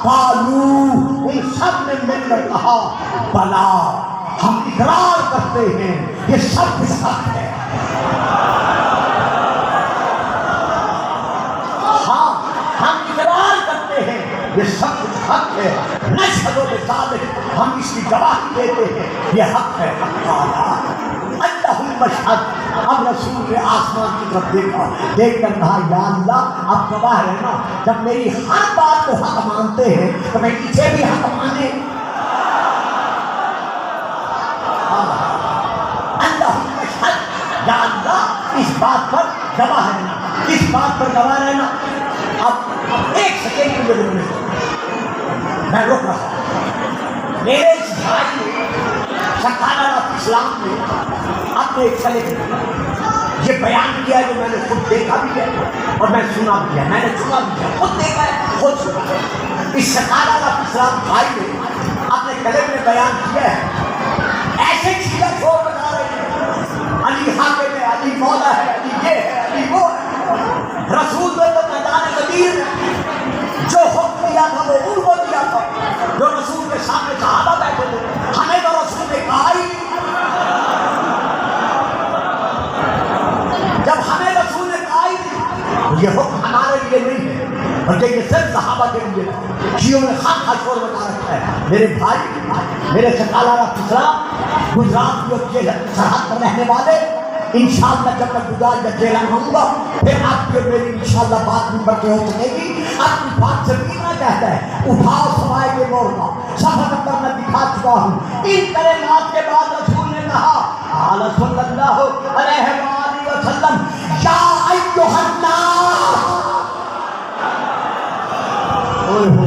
قالوا، ان سب نے مل کر کہا، بلا، ہم اقرار کرتے ہیں یہ سب کچھ حق ہے۔ ہاں ہم اقرار کرتے ہیں یہ سب کچھ حق ہے، نشہد بذالک، ہم اس کی گواہی دیتے ہیں یہ حق ہے۔ اللہم اشہد، اب رسول نے آسمان کی طرف دیکھا، دیکھ کر کہا یا اللہ آپ گواہ رہنا، جب میری ہر بات کو حق مانتے ہیں تو میں اسے بھی حق مانے۔ اللہم اشہد، یا اللہ اس بات پر گواہ رہنا، اس بات پر گواہ رہنا۔ اب ایک سیکنڈ مجھے رکنے دو، میں رک رہا ہوں۔ میرے اس بھائی نے سرکار اسلام نے اپنے ایک کلے یہ بیان کیا جو میں نے خود دیکھا بھی ہے اور میں سنا بھی ہے، میں نے سنا بھی ہے، خود دیکھا ہے، خود سنا ہے۔ اس سرکار اسلام بھائی نے اپنے کلے میں بیان کیا ہے، ایسے چیزیں چھوڑ بتا رہے ہیں، علی حاکم ہے، علی مولا ہے، علی یہ ہے، علی وہ ہے۔ رسول نے تو میدان غدیر جو حکم دیا تھا وہ ان کو دیا تھا، جو رسول کے سامنے صحابہ بیٹھے تھے، ہمیں تو رسول نے کہا ہی نہیں۔ جب ہمیں رسول نے کہا ہی نہیں، یہ حکم ہمارے لیے نہیں ہے بلکہ یہ صرف صحابہ کے لیے ہے۔ شیعوں نے خاک خاشور بتا رکھا ہے۔ میرے بھائی، میرے سکالارہ اسلام گجرات کی سرحد پر رہنے والے، انشاءاللہ جب میں گزار یا جیلان ہوں گا پھر آپ کی میری انشاءاللہ بات بھی بڑھتے ہو سکے گی۔ اپنی بات سے پینا چاہتا ہے، اٹھاؤ سوائے کے مور کا صفحہ نمبر میں دکھا چکا ہوں۔ ان کلمات کے بعد رسول نے کہا قال صلی اللہ علیہ وآلہ وسلم یا ایھا الناس، اوہ ہو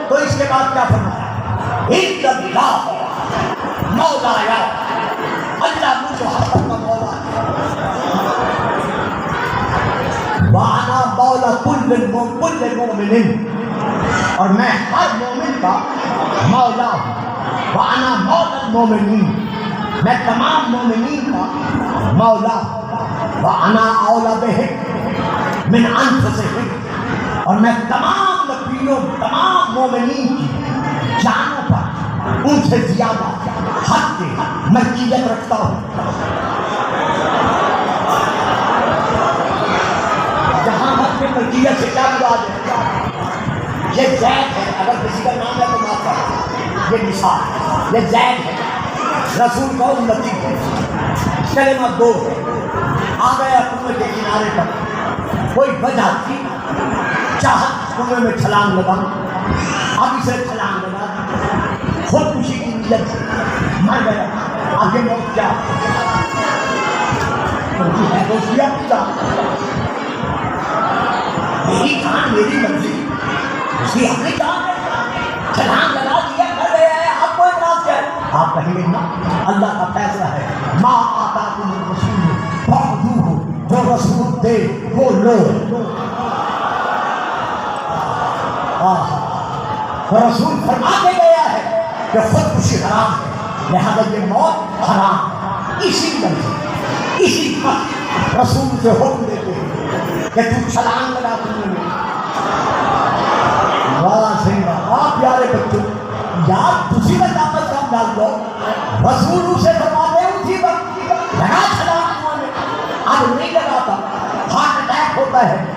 تو اس کے بعد کیا فرمایا؟ ان اللہ مولایا، اللہ مجھے حق کا مولا ہے، وانا مولا کل مومن، اور میں ہر مومن کا مولا ہوں، وانا مولا المومنین، میں تمام مومنین کا مولا ہوں، وانا اولا بہم من انفسہم، اور میں تمام نبیوں تمام مومنین کی جانوں پر ان سے زیادہ حق کی ملکیت رکھتا ہوں۔ جہاں حق کی ملکیت سے کیا مراد ہے؟ یہ زید ہے، اگر کسی کا نام ہے تو معاف کرو، یہ مثال، یہ زید ہے، رسول کا امتی ہے، کلمہ دو ہے، آ گیا کنویں کے کنارے پر، کوئی وجہ تھی، چاہت کنویں میں چھلانگ لگا، اب اسے چھلانگ لگا، خودکشی کی نیت سے مر گیا، آگے موت کیا ہے؟ دوستیا پتا میری جان میری مرضی، اس کی اپنی جان ہے، چھلانگ لگا دیا کر گیا ہے، آپ کو اعتراض کیا ہے؟ آپ کہیں گے نا اللہ کا فیصلہ ہے، ما آتاکم الرسول فخذوہ، جو رسول دے وہ لو۔ رسول فرما کے گیا ہے کہ خودکشی حرام ہے، لہذا یہ موت حرام ہے۔ اسی وجہ اسی وقت رسول سے حکم دیتے ہیں کہ تو چھلانگ لگا دیں۔ واہ سنگا آپ پیارے بچوں، یار اسی میں طاقت کام ڈال دو، رسول اسے فرماتے ہیں اسی وقت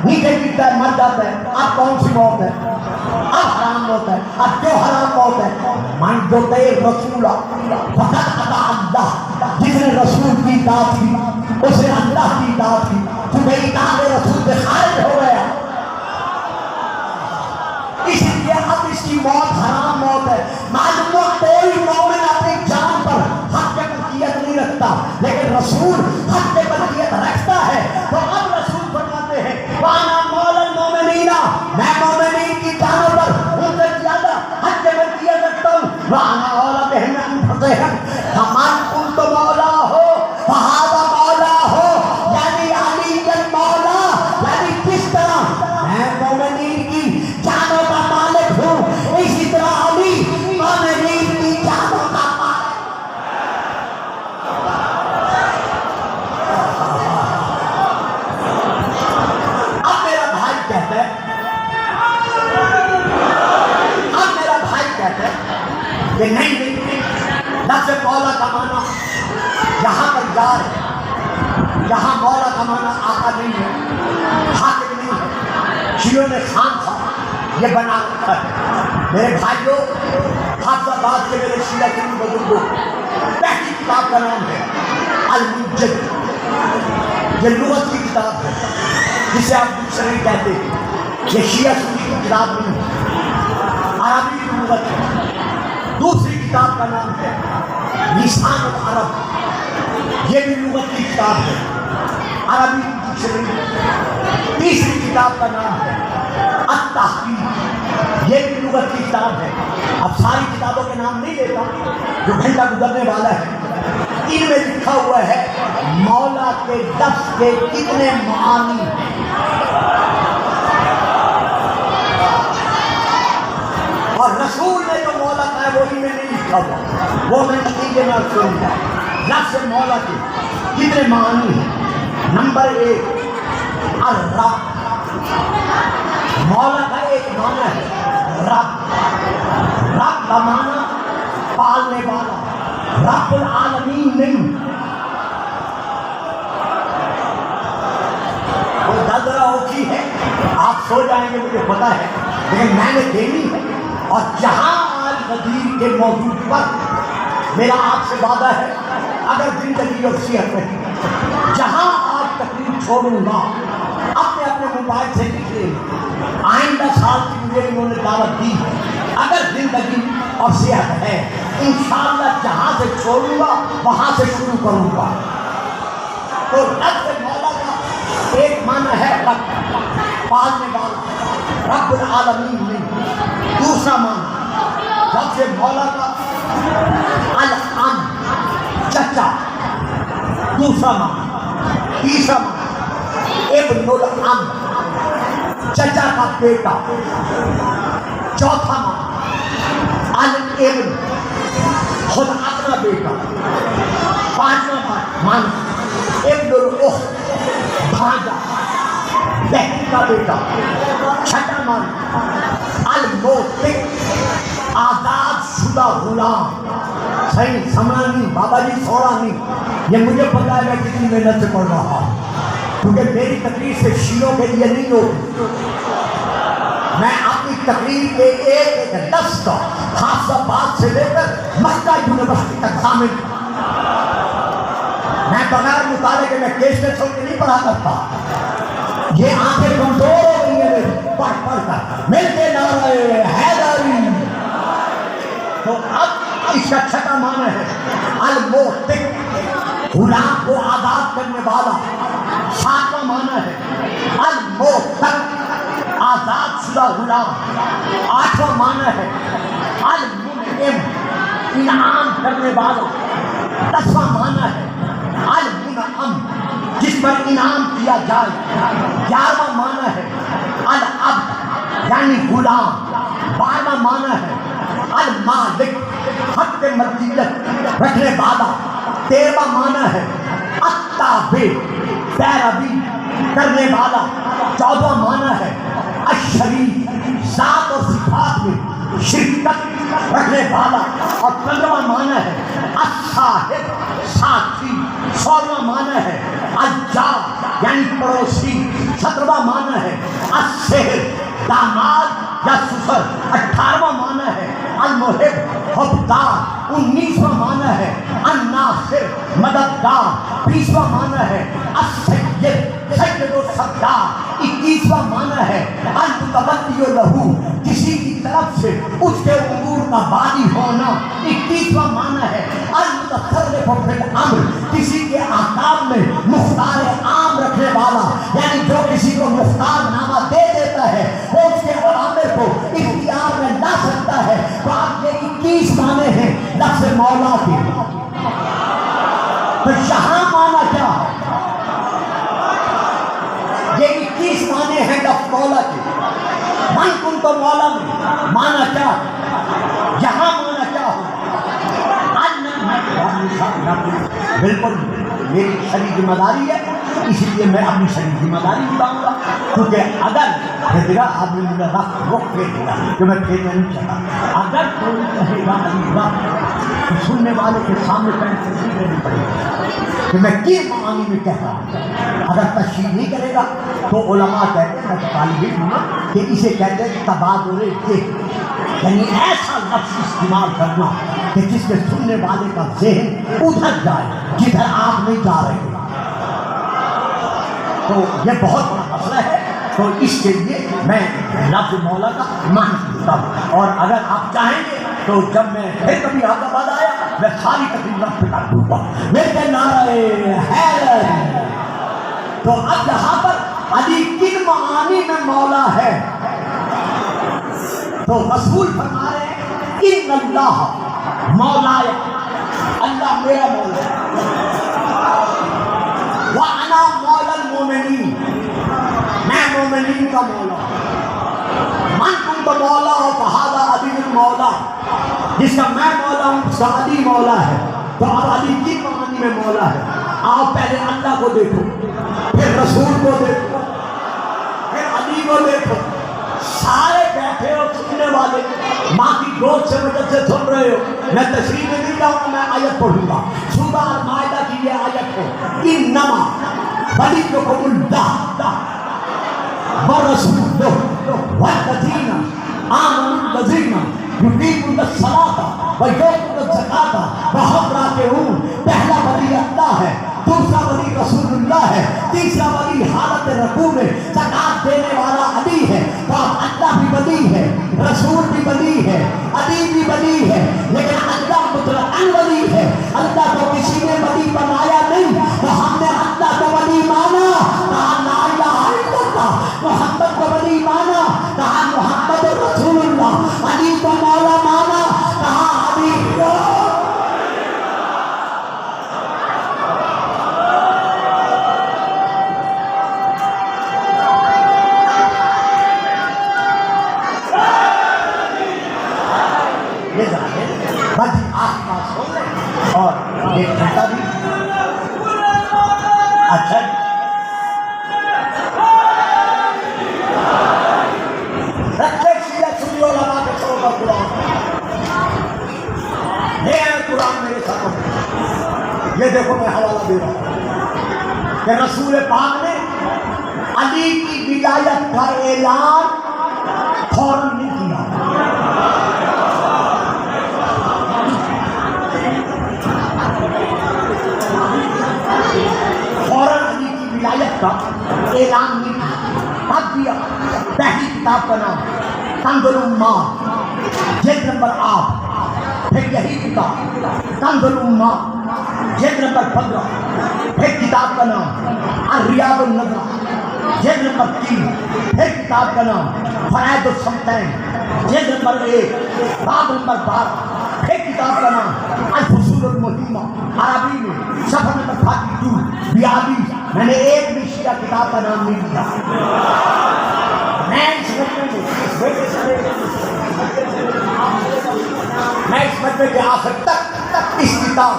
نیچے گرتا ہے مر جاتا ہے. اب کون سی موت ہے؟ اب حرام موت ہے. اب جو حرام موت ہے من جو دے رسول فقط اللہ، جس نے رسول کی اطاعت کی اس نے اللہ کی اطاعت کی. تو میری اطاعت رسول سے خارج ہو گیا. اس لیے اب اس کی موت حرام موت ہے. معلوم ہوا کوئی مومن اپنی جان پر حق ملکیت نہیں رکھتا، لیکن رسول حق ملکیت رکھتا ہے. تو اب رسول فرماتے ہیں وانا مولا المومنین، میں مومنین کی جانوں پر ان سے زیادہ حق ملکیت رکھتا ہوں. وانا مولا بہن انفسہم، ہمان تم تو مولا ہو فہذا مولا ہو، یعنی علی المولا، یعنی کس طرح میں مومنین کی جانوں کا مالک ہوں اسی طرح علی مومنین کی جانوں کا مالک. اب میرا بھائی کہتا ہے کہ نہیں لفظ مولا کا معنی یہاں پر جار ہے، یہاں مولا کا معنی آقا نہیں ہے، حاکم نہیں ہے. شیعوں نے خان تھا یہ بنا رکھا ہے. میرے بھائیوں، حافظ آباد کے میرے شیعہ کے بزرگوں، پہلی کتاب کا نام ہے المنجد. یہ لغت کی کتاب ہے جسے آپ ڈکشنری کہتے ہیں. یہ شیعہ سنی کی کتاب نہیں ہے، عربی کی لغت ہے. دوسری کتاب کا نام ہے لسان العرب، یہ بھی لغت کی کتاب ہے، عربی کی ڈکشنری. تیسری کتاب کا نام ہے التحقیق، یہ بھی لغت کی کتاب ہے. اب ساری کتابوں کے نام نہیں لیتا جو گھنٹہ گزرنے والا ہے. ان میں لکھا ہوا ہے مولا کے لفظ کے کتنے معانی ہیں. اور رسول نے جو مولا کہا ہے وہ ان میں نہیں لکھا ہوا، وہ میں نتیجے میں سن گا. لفظ مولا کے کتنے معانی ہیں. نمبر 1 الرب. مولا کا ایک معنی ہے رب. رب کا معنی پالنے والا، رب العالمین نہیں. وہ دلدرا ہوتی ہے، آپ سو جائیں گے مجھے پتا ہے، لیکن میں نے دینی ہے. اور جہاں آج غدیر کے موضوع پر میرا آپ سے وعدہ ہے اگر زندگی اور صحت رہی، جہاں آج تقریر چھوڑوں گا اپنے اپنے موبائل سے لکھے آئندہ سال کی مجھے انہوں نے دعوت دی ہے. اگر زندگی اور صحت ہے انشاءاللہ جہاں سے چھوڑوں گا وہاں سے شروع کروں گا. تو لفظ مولا کا ایک معنی ہے رب، پالنے والا، رب العالمین نہیں. دوسرا معنی لفظ مولا کا العم، چچا. دوسرا معنی. تیسرا معنی ابن العم، چچا کا بیٹا. چوتھا معنی الابن، خود اپنا بیٹا. پانچواں معنی ابن الاخت، بھانجا، بہن کا بیٹا. چھٹا معنی الموتق، آزاد شدہ غلام. صحیح سمجھا نہیں بابا جی، سوڑا نہیں. یہ مجھے پتا ہے میں کتنی محنت سے پڑھ رہا ہوں، کیونکہ میری تقریر سے شیعوں کے لیے نہیں ہوتی. میں اپنی تقریر کے ایک لفظ کا حافظ آباد سے لے کر مکہ یونیورسٹی تک شامل. میں بغیر مطالعے کے میں کیسٹ چھوڑ کے نہیں پڑھا کرتا. یہ آنکھیں کمزور ہو گئی ہیں پڑھ پڑھ کر. مل کے نعرہ حیدری. تو اب اس کا چھٹا معنی ہے الموتق، غلام کو آزاد کرنے والا. ساتواں معنی ہے الموتق، آزاد شدہ غلام. آٹھواں معنی ہے المنعم، انعام کرنے والا. دسواں معنی ہے المنعم، جس پر انعام کیا جائے. 11واں معنی ہے العبد، یعنی غلام. 12واں معنی ہے المالک، حق کے ملکیت رکھنے والا. 13واں معنی ہے التابع، پیروی کرنے والا. 14واں معنی ہے الشریک، ذات اور صفات میں شرکت رکھنے والا. اور 15واں معنی ہے الصاحب، ساتھی. 16واں معنی ہے الجار، یعنی پڑوسی. 17واں معنی ہے الشہر داماد یا سسر، 18واں معنی ہے المحب حبدار، 19واں معنی ہے الناصر مددگار، 20واں معنی ہے السید سید و سردار، 21واں معنی ہے المتولی لہو کسی کی طرف سے اس کے امور کا بالی ہونا، 21واں معنی ہے المتصرف فی الامر کسی کے احکام میں مختار عام رکھنے والا، یعنی جو کسی کو مختار نامہ دے دیتا ہے وہ اس کے اوامر کو اختیار میں لا سکتا ہے۔ تو آپ یہ 21 معنی ہیں لفظ مولا کے۔ تو یہاں معنی کیا ہے؟ یہ 21 معنی ہیں لفظ مولا کے۔ من کنت مولا میں معنی کیا ہے؟ یہاں معنی کیا ہو؟ بالکل میری شرعی ذمہ داری ہے، اسی لیے میں اپنی شرعی ذمہ داری بتاؤں گا، کیونکہ اگر آپ نے مجھے وقت دے دیا کہ میں کھیلنا نہیں چاہتا، اگر کوئی کہے گا تو سننے والے کے سامنے پہلے تشریح دینی پڑے گی کہ میں کس معانی میں کہہ رہا ہوں۔ اگر تشریح نہیں کرے گا تو علماء کہتے ہیں، میں طالب علم ہوں، کہ اسے کہتے ہیں تبادل ذہن، یعنی ایسا لفظ استعمال کرنا کہ جس کے سننے والے کا ذہن ادھر جائے جدھر آپ نہیں جا رہے۔ تو یہ بہت بڑا مسئلہ ہے، تو اس کے لیے میں لفظ مولا کا معنی دیتا ہوں، اور اگر آپ چاہیں گے تو جب میں پھر کبھی حیدرآباد آیا میں ساری تقریب لفظ پہ کر دوں گا میرے نعرہ حیدر۔ تو اب یہاں پر علی کن معانی میں مولا ہے؟ تو رسول فرما رہے ہیں ان اللہ مولا، اللہ میرا مولا ہے، وَأَنَا مَوْلَى الْمُؤْمِنِينَ میں مومنین کا مولا۔ من کنت مولا فَهَذَا عَلِيٌّ مولا، جس کا میں مولا ہوں اس کا علی مولا ہے۔ تو اب علی کی معانی میں مولا ہے۔ آپ پہلے اللہ کو دیکھو، پھر رسول کو دیکھو، پھر علی کو دیکھو، سارے بیٹھے ہو سننے والے ماں کی گود سے مدد سے سن رہے ہو۔ میں تشریح میں نہیں جاؤں گا، میں آیت پڑھوں گا۔ سورہ المائدہ کی یہ آیت ہے انما ولیکم اللہ ورسولہ والذین آمنوا الذین یقیمون الصلاۃ ویؤتون الزکاۃ وہم راکعون۔ پہلا ولی اللہ ہے، دوسرا ولی رسول اللہ ہے، تیسرا ولی حالت رکوع میں زکات دینے والا علی ہے۔ تو اب اللہ بھی ولی ہے، رسول بھی ولی ہے، علی بھی ولی ہے، لیکن اللہ مطلقاً ولی ہے۔ اللہ کو کسی نے ولی بنایا نہیں، تو ہم نے اللہ کو ولی مانا، کہا لا الہ الا اللہ، محمد کو ولی مانا، کہا محمد رسول اللہ، علی کو مولا مانا، کہا علی بس آپ پاس ہو گئے اور ایک گھنٹہ بھی اچھا رکھے سیدھا سنیو لگا کے چھوڑ کر قرآن یہ ہے قرآن میرے ساتھ۔ یہ دیکھو میں حوالہ دے رہا ہوں کہ رسول پاک نے علی کی ولایت کا اعلان فوراً نہیں کیا، فوراً علی کی ولایت کا اعلان نہیں کیا۔ کب دیا؟ پہلی کتاب کا نام کنز الامہات جلد نمبر 8، پھر یہی کتاب کنز الامہات جلد نمبر 15، پھر کتاب کا نام الریاض النظر جلد نمبر 3، پھر کتاب کا نام فرائض الصمتین جلد نمبر 1 باب نمبر 12، پھر کتاب کا نام الفصول المہمہ عربی میں صفحہ نمبر 42 میں نے ایک بھی شیعہ کتاب کا نام نہیں لیا۔ میں اس مجمع کے آخر تک اس کتاب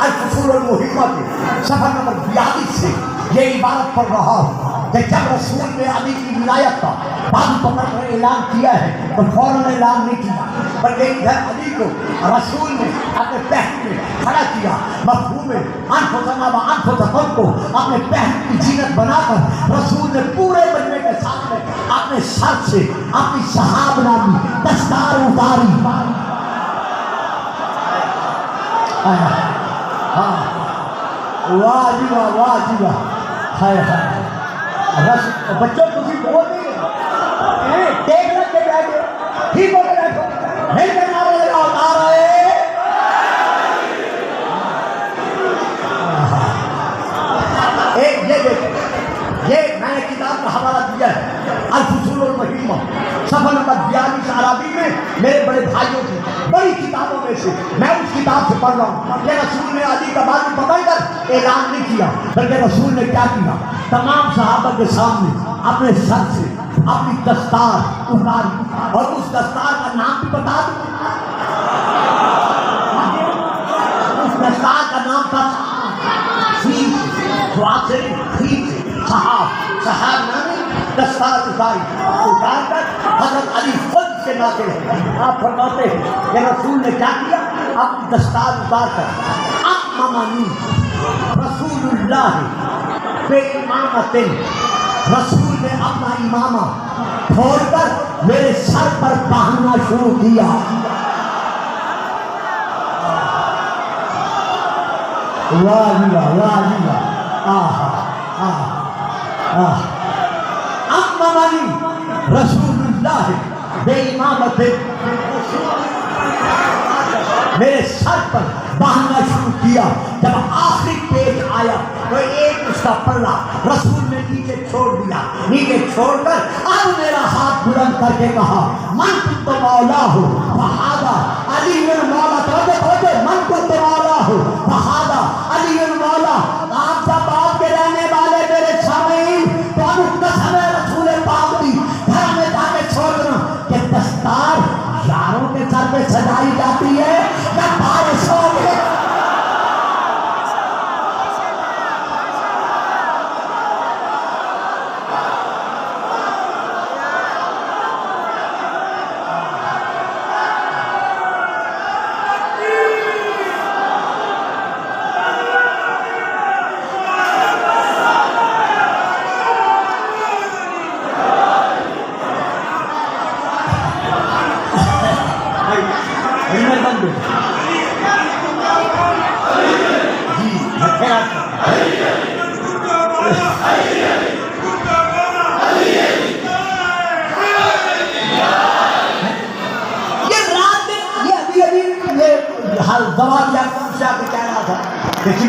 الفصول المہمہ کے صفحہ نمبر 42 سے یہ عبارت پڑھ رہا ہوں کہ جب رسول نے علی کی ولایت کا بعد پکڑ کر اعلان کیا ہے تو فوراً اعلان نہیں کیا، بلکہ ادھر علی کو رسول نے اپنے پہلو میں کھڑا کیا، مفہوم انفسنا و انفسکم کو اپنے پہلو کی زینت بنا کر رسول نے پورے مجمع کے سامنے اپنے سر سے اپنی صحاب نامی دستار اتاری. واہ جی واہ، واہ جی واہ، ہائے ہائے. بچوں تھی بول نہیں رہے، دیکھ رکھ کے بیٹھے، ٹھیک ہو کے بیٹھو، مل کے نعرے لگاؤ، نعرے. ایک یہ دیکھو، یہ میں نے کتاب کا حوالہ دیا ہے، الفصول المہمہ، صفحہ نمبر 42 عربی میں میرے بڑے بھائیوں کی بڑی کتابوں میں سے میں اس کتاب سے پڑھ رہا ہوں کہ رسول نے علی کا بازو پکڑ کر اعلان نہیں کیا، بلکہ رسول نے کیا کیا، تمام صحابہ کے سامنے اپنے سر سے اپنی دستار اتاری، اور اس دستار کا نام بھی بتا دوں، اس دستار کا نام تھا صحاب نامی دستار اتاری. اتار کر حضرت علی خود سے ناتے ہیں. آپ فرماتے ہیں کہ رسول نے کیا کیا، اپنی دستار اتار کر امامنی رسول اللہ بے امامت، رسول نے اپنا امامہ کھول کر میرے سر پر باندھنا شروع کیا. واہ جی واہ، واہ جی واہ. امامنی رسول اللہ بے امامت، میرے سر پر باندھنا شروع کیا. جب آخری پیج آیا تو ایک اس کا پلہ رسول نے نیچے چھوڑ دیا. نیچے چھوڑ کر اب میرا ہاتھ بلند کر کے کہا، من کنت مولا ہو فہذا علی المولا. توجہ، من کنت مولا ہو فہذا علی المولا. آپ سب آپ کے رہنے والے میرے سامعین، تو قسم ہے رسول پاک دی گھر میں جا کے چھوڑنا کہ دستار یاروں کے سر پہ سجائی جاتی ہے یا بارشوں میں.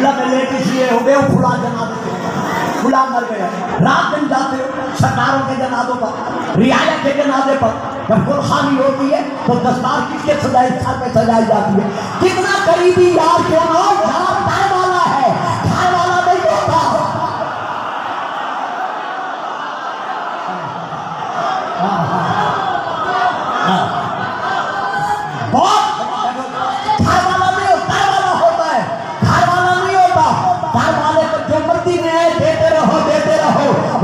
قبلہ میں لیٹ اس لیے ہو گئے فلاں جنازے سے، فلاں مر گیا. رات دن جاتے ہو سرکاروں کے جنازوں پر، رعایا کے جنازے پر. جب قربانی ہوتی ہے تو دستار کس کے سجائی سر پہ سجائی جاتی ہے. کتنا قریبی یار کیوں نہ ہو، یار گھر والا ہے، گھر والا نہیں ہوتا.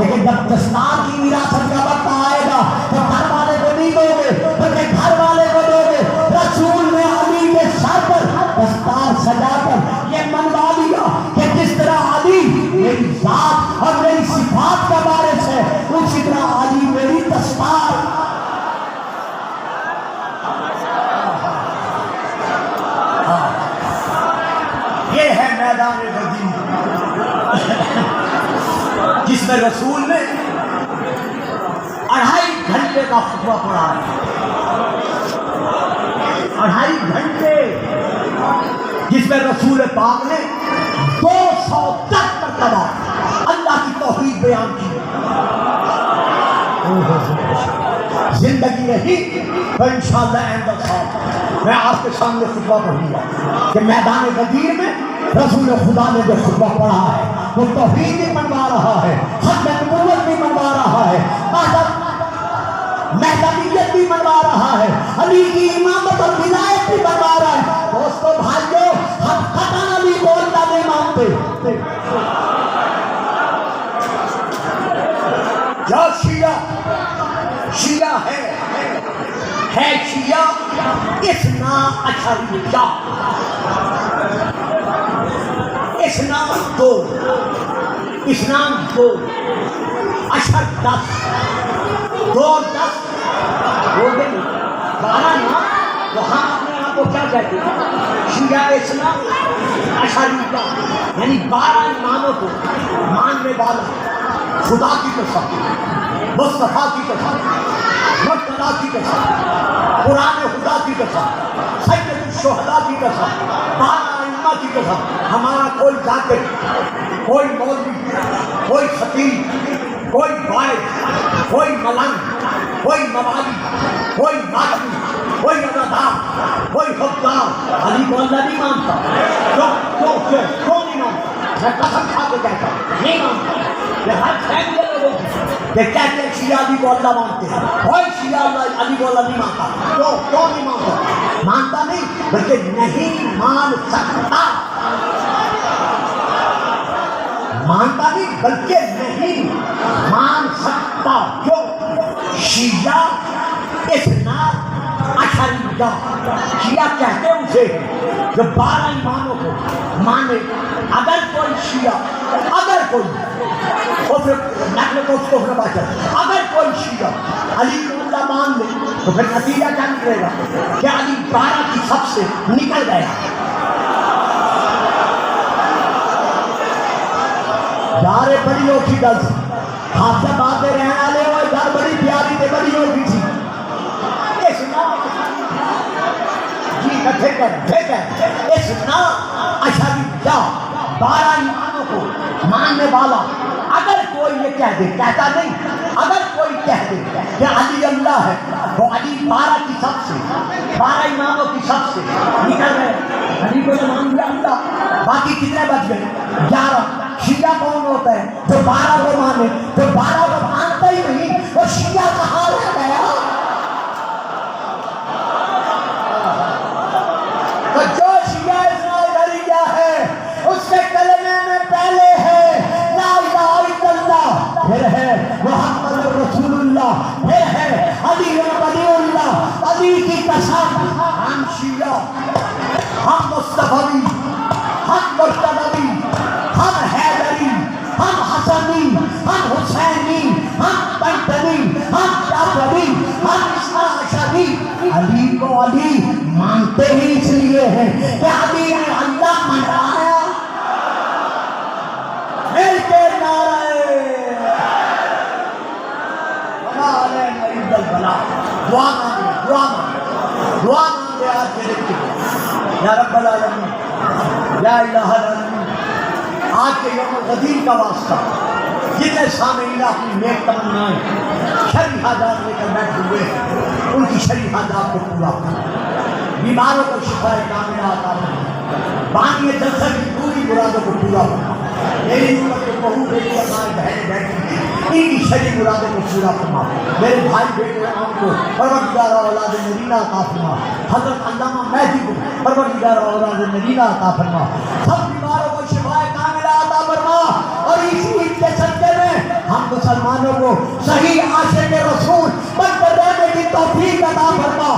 لیکن جب دستار کی وراثت کا وقت آئے گا تو گھر والے کو نہیں دو گے، بلکہ گھر والے کو دو گے. رسول نے علی کے سر پر دستار سجا کر یہ منوا دیا کہ جس طرح علی میری ذات اور میری صفات کا وارث ہے، اسی طرح علی میری دستار. یہ ہے میدان غدیر جس میں رسول نے 2.5 گھنٹے کا خطبہ پڑھا ہے. 2.5 گھنٹے جس میں رسول پاک نے 210 مرتبہ اللہ کی توحید بیان کی. زندگی رہی تو انشاءاللہ آئندہ سال میں آپ کے سامنے خطبہ پڑھوں گا کہ میدان غدیر میں رسول خدا نے جو خطبہ پڑھا ہے وہ توحید بھی منوا رہا ہے، ختم نبوت بھی منوا رہا ہے، مہدویت بھی منوا رہا ہے، علی کی امامت اور ولایت بھی منوا رہا ہے. دوستو بھائیو، ہم خطا نبی بولنا نہیں مانتے. جو شیعہ ہے شیعہ اسنا عشریہ، اسلام دو، اسلام دو، اشر 10، 2 10 بول دیں 12 نا، تو ہم اپنے آپ کو کیا کہتے ہیں؟ شیعہ اسلام عشریہ، یعنی 12 اماموں کو ماننے والا، خدا کی قسم، مصطفیٰ کی قسم، مرتضیٰ کی قسم، قرآن خدا کی قسم، سید الشہداء کی قسم، 12 ائمہ کی قسم، ہمارا کوئی ذاکر، کوئی مولوی، کوئی خطیب، کوئی واعظ، کوئی ملنگ، کوئی موالی، کوئی ناظری، کوئی ادادار، کوئی خوددار علی کو اللہ نہیں مانتا۔ کیوں نہیں مانتا؟ میں قسم کھا کے کہتا ہوں نہیں مانتا۔ یہ ہر فیملی لوگوں کہ کہتے ہیں شیعہ علی کو اللہ مانتے ہیں، کوئی شیعہ علی کو اللہ نہیں مانتا۔ کیوں نہیں مانتا؟ مانتا نہیں بلکہ نہیں مان سکتا، مانتا نہیں بلکہ نہیں مان سکتا۔ کیوں؟ شیعہ اثنا عشریہ، شیعہ کہتے ہیں اسے جو 12 اماموں کو مانے۔ اگر کوئی شیعہ، اگر کوئی نقل کو اس کو اگر کوئی شیعہ علی کو اللہ مان لے تو پھر نتیجہ کیا نکلے گا کہ علی 12 کی سب سے نکل گیا۔ یار بڑی اوکھی گل سی، آپ سے باتیں رہنے والے ہوئے گھر بڑی پیاری تے بڑی اوکھی تھی۔ جی کٹھے کر اسنا عشریہ، 12 اماموں کو ماننے والا اگر کوئی یہ کہہ دے، کہتا نہیں، اگر کوئی کہہ دے کہ علی اللہ ہے تو علی 12 کی سب سے، 12 اماموں کی سب سے نکل گئے۔ علی کو مان لیا اللہ، باقی کتنے بچ گئے؟ 11۔ شیعہ کون ہوتا ہے جو 12 کو مانے؟ جو 12 کو مانتا ہی نہیں وہ شیعہ کہاں رہ گیا؟ تو جو شیعہ اسماعیلیہ ہے اس کے کلمے میں پہلے ہے لا الہ الا اللہ، پھر ہے محمد رسول اللہ، پھر ہے علی ولی اللہ۔ علی کی قسم ہم شیعہ، ہم مصطفی، ہم مرتضوی، ہم حیدری، ہم حسنی، ہم حسینی، ہم پنتنی، ہم جعفری، ہم اثنا عشری، علی کو علی مانتے ہی اس لیے ہیں کہ علی نے اللہ منوایا۔ مل کے نعرے وما علینا الا البلاغ، دعا مانگے، دعا مانگے، دعا مانگے آج کے دن کی۔ یا رب العالمین، یا الہ العالمین، آج کے یوم الغدیر کا واسطہ جتنے سامعین اپنی نیک تمنائیں شرعی حاجات لے کر بیٹھے ہوئے ہیں ان کی شرعی حاجات کو پورا کریں، بیماروں کو شفاء کاملہ عطا فرما، بانی جلسہ کی پوری مرادوں کو پورا کرنا۔ میری امت کے بہو بیٹی ہمارے بہنیں بیٹھی ہیں ان کی شرعی مرادوں کو پورا فرما۔ میرے بھائی بیٹے عام کو پروردگار اولاد نبینا عطا فرما، حضرت علامہ مہدی کو پروردگار اولاد نبینا عطا فرما، سب بیماروں کو شفاء کاملہ عطا فرما، اور اس عید کے صدقے میں ہم مسلمانوں کو صحیح عاشق رسول بن کر رہنے کی توفیق عطا فرما۔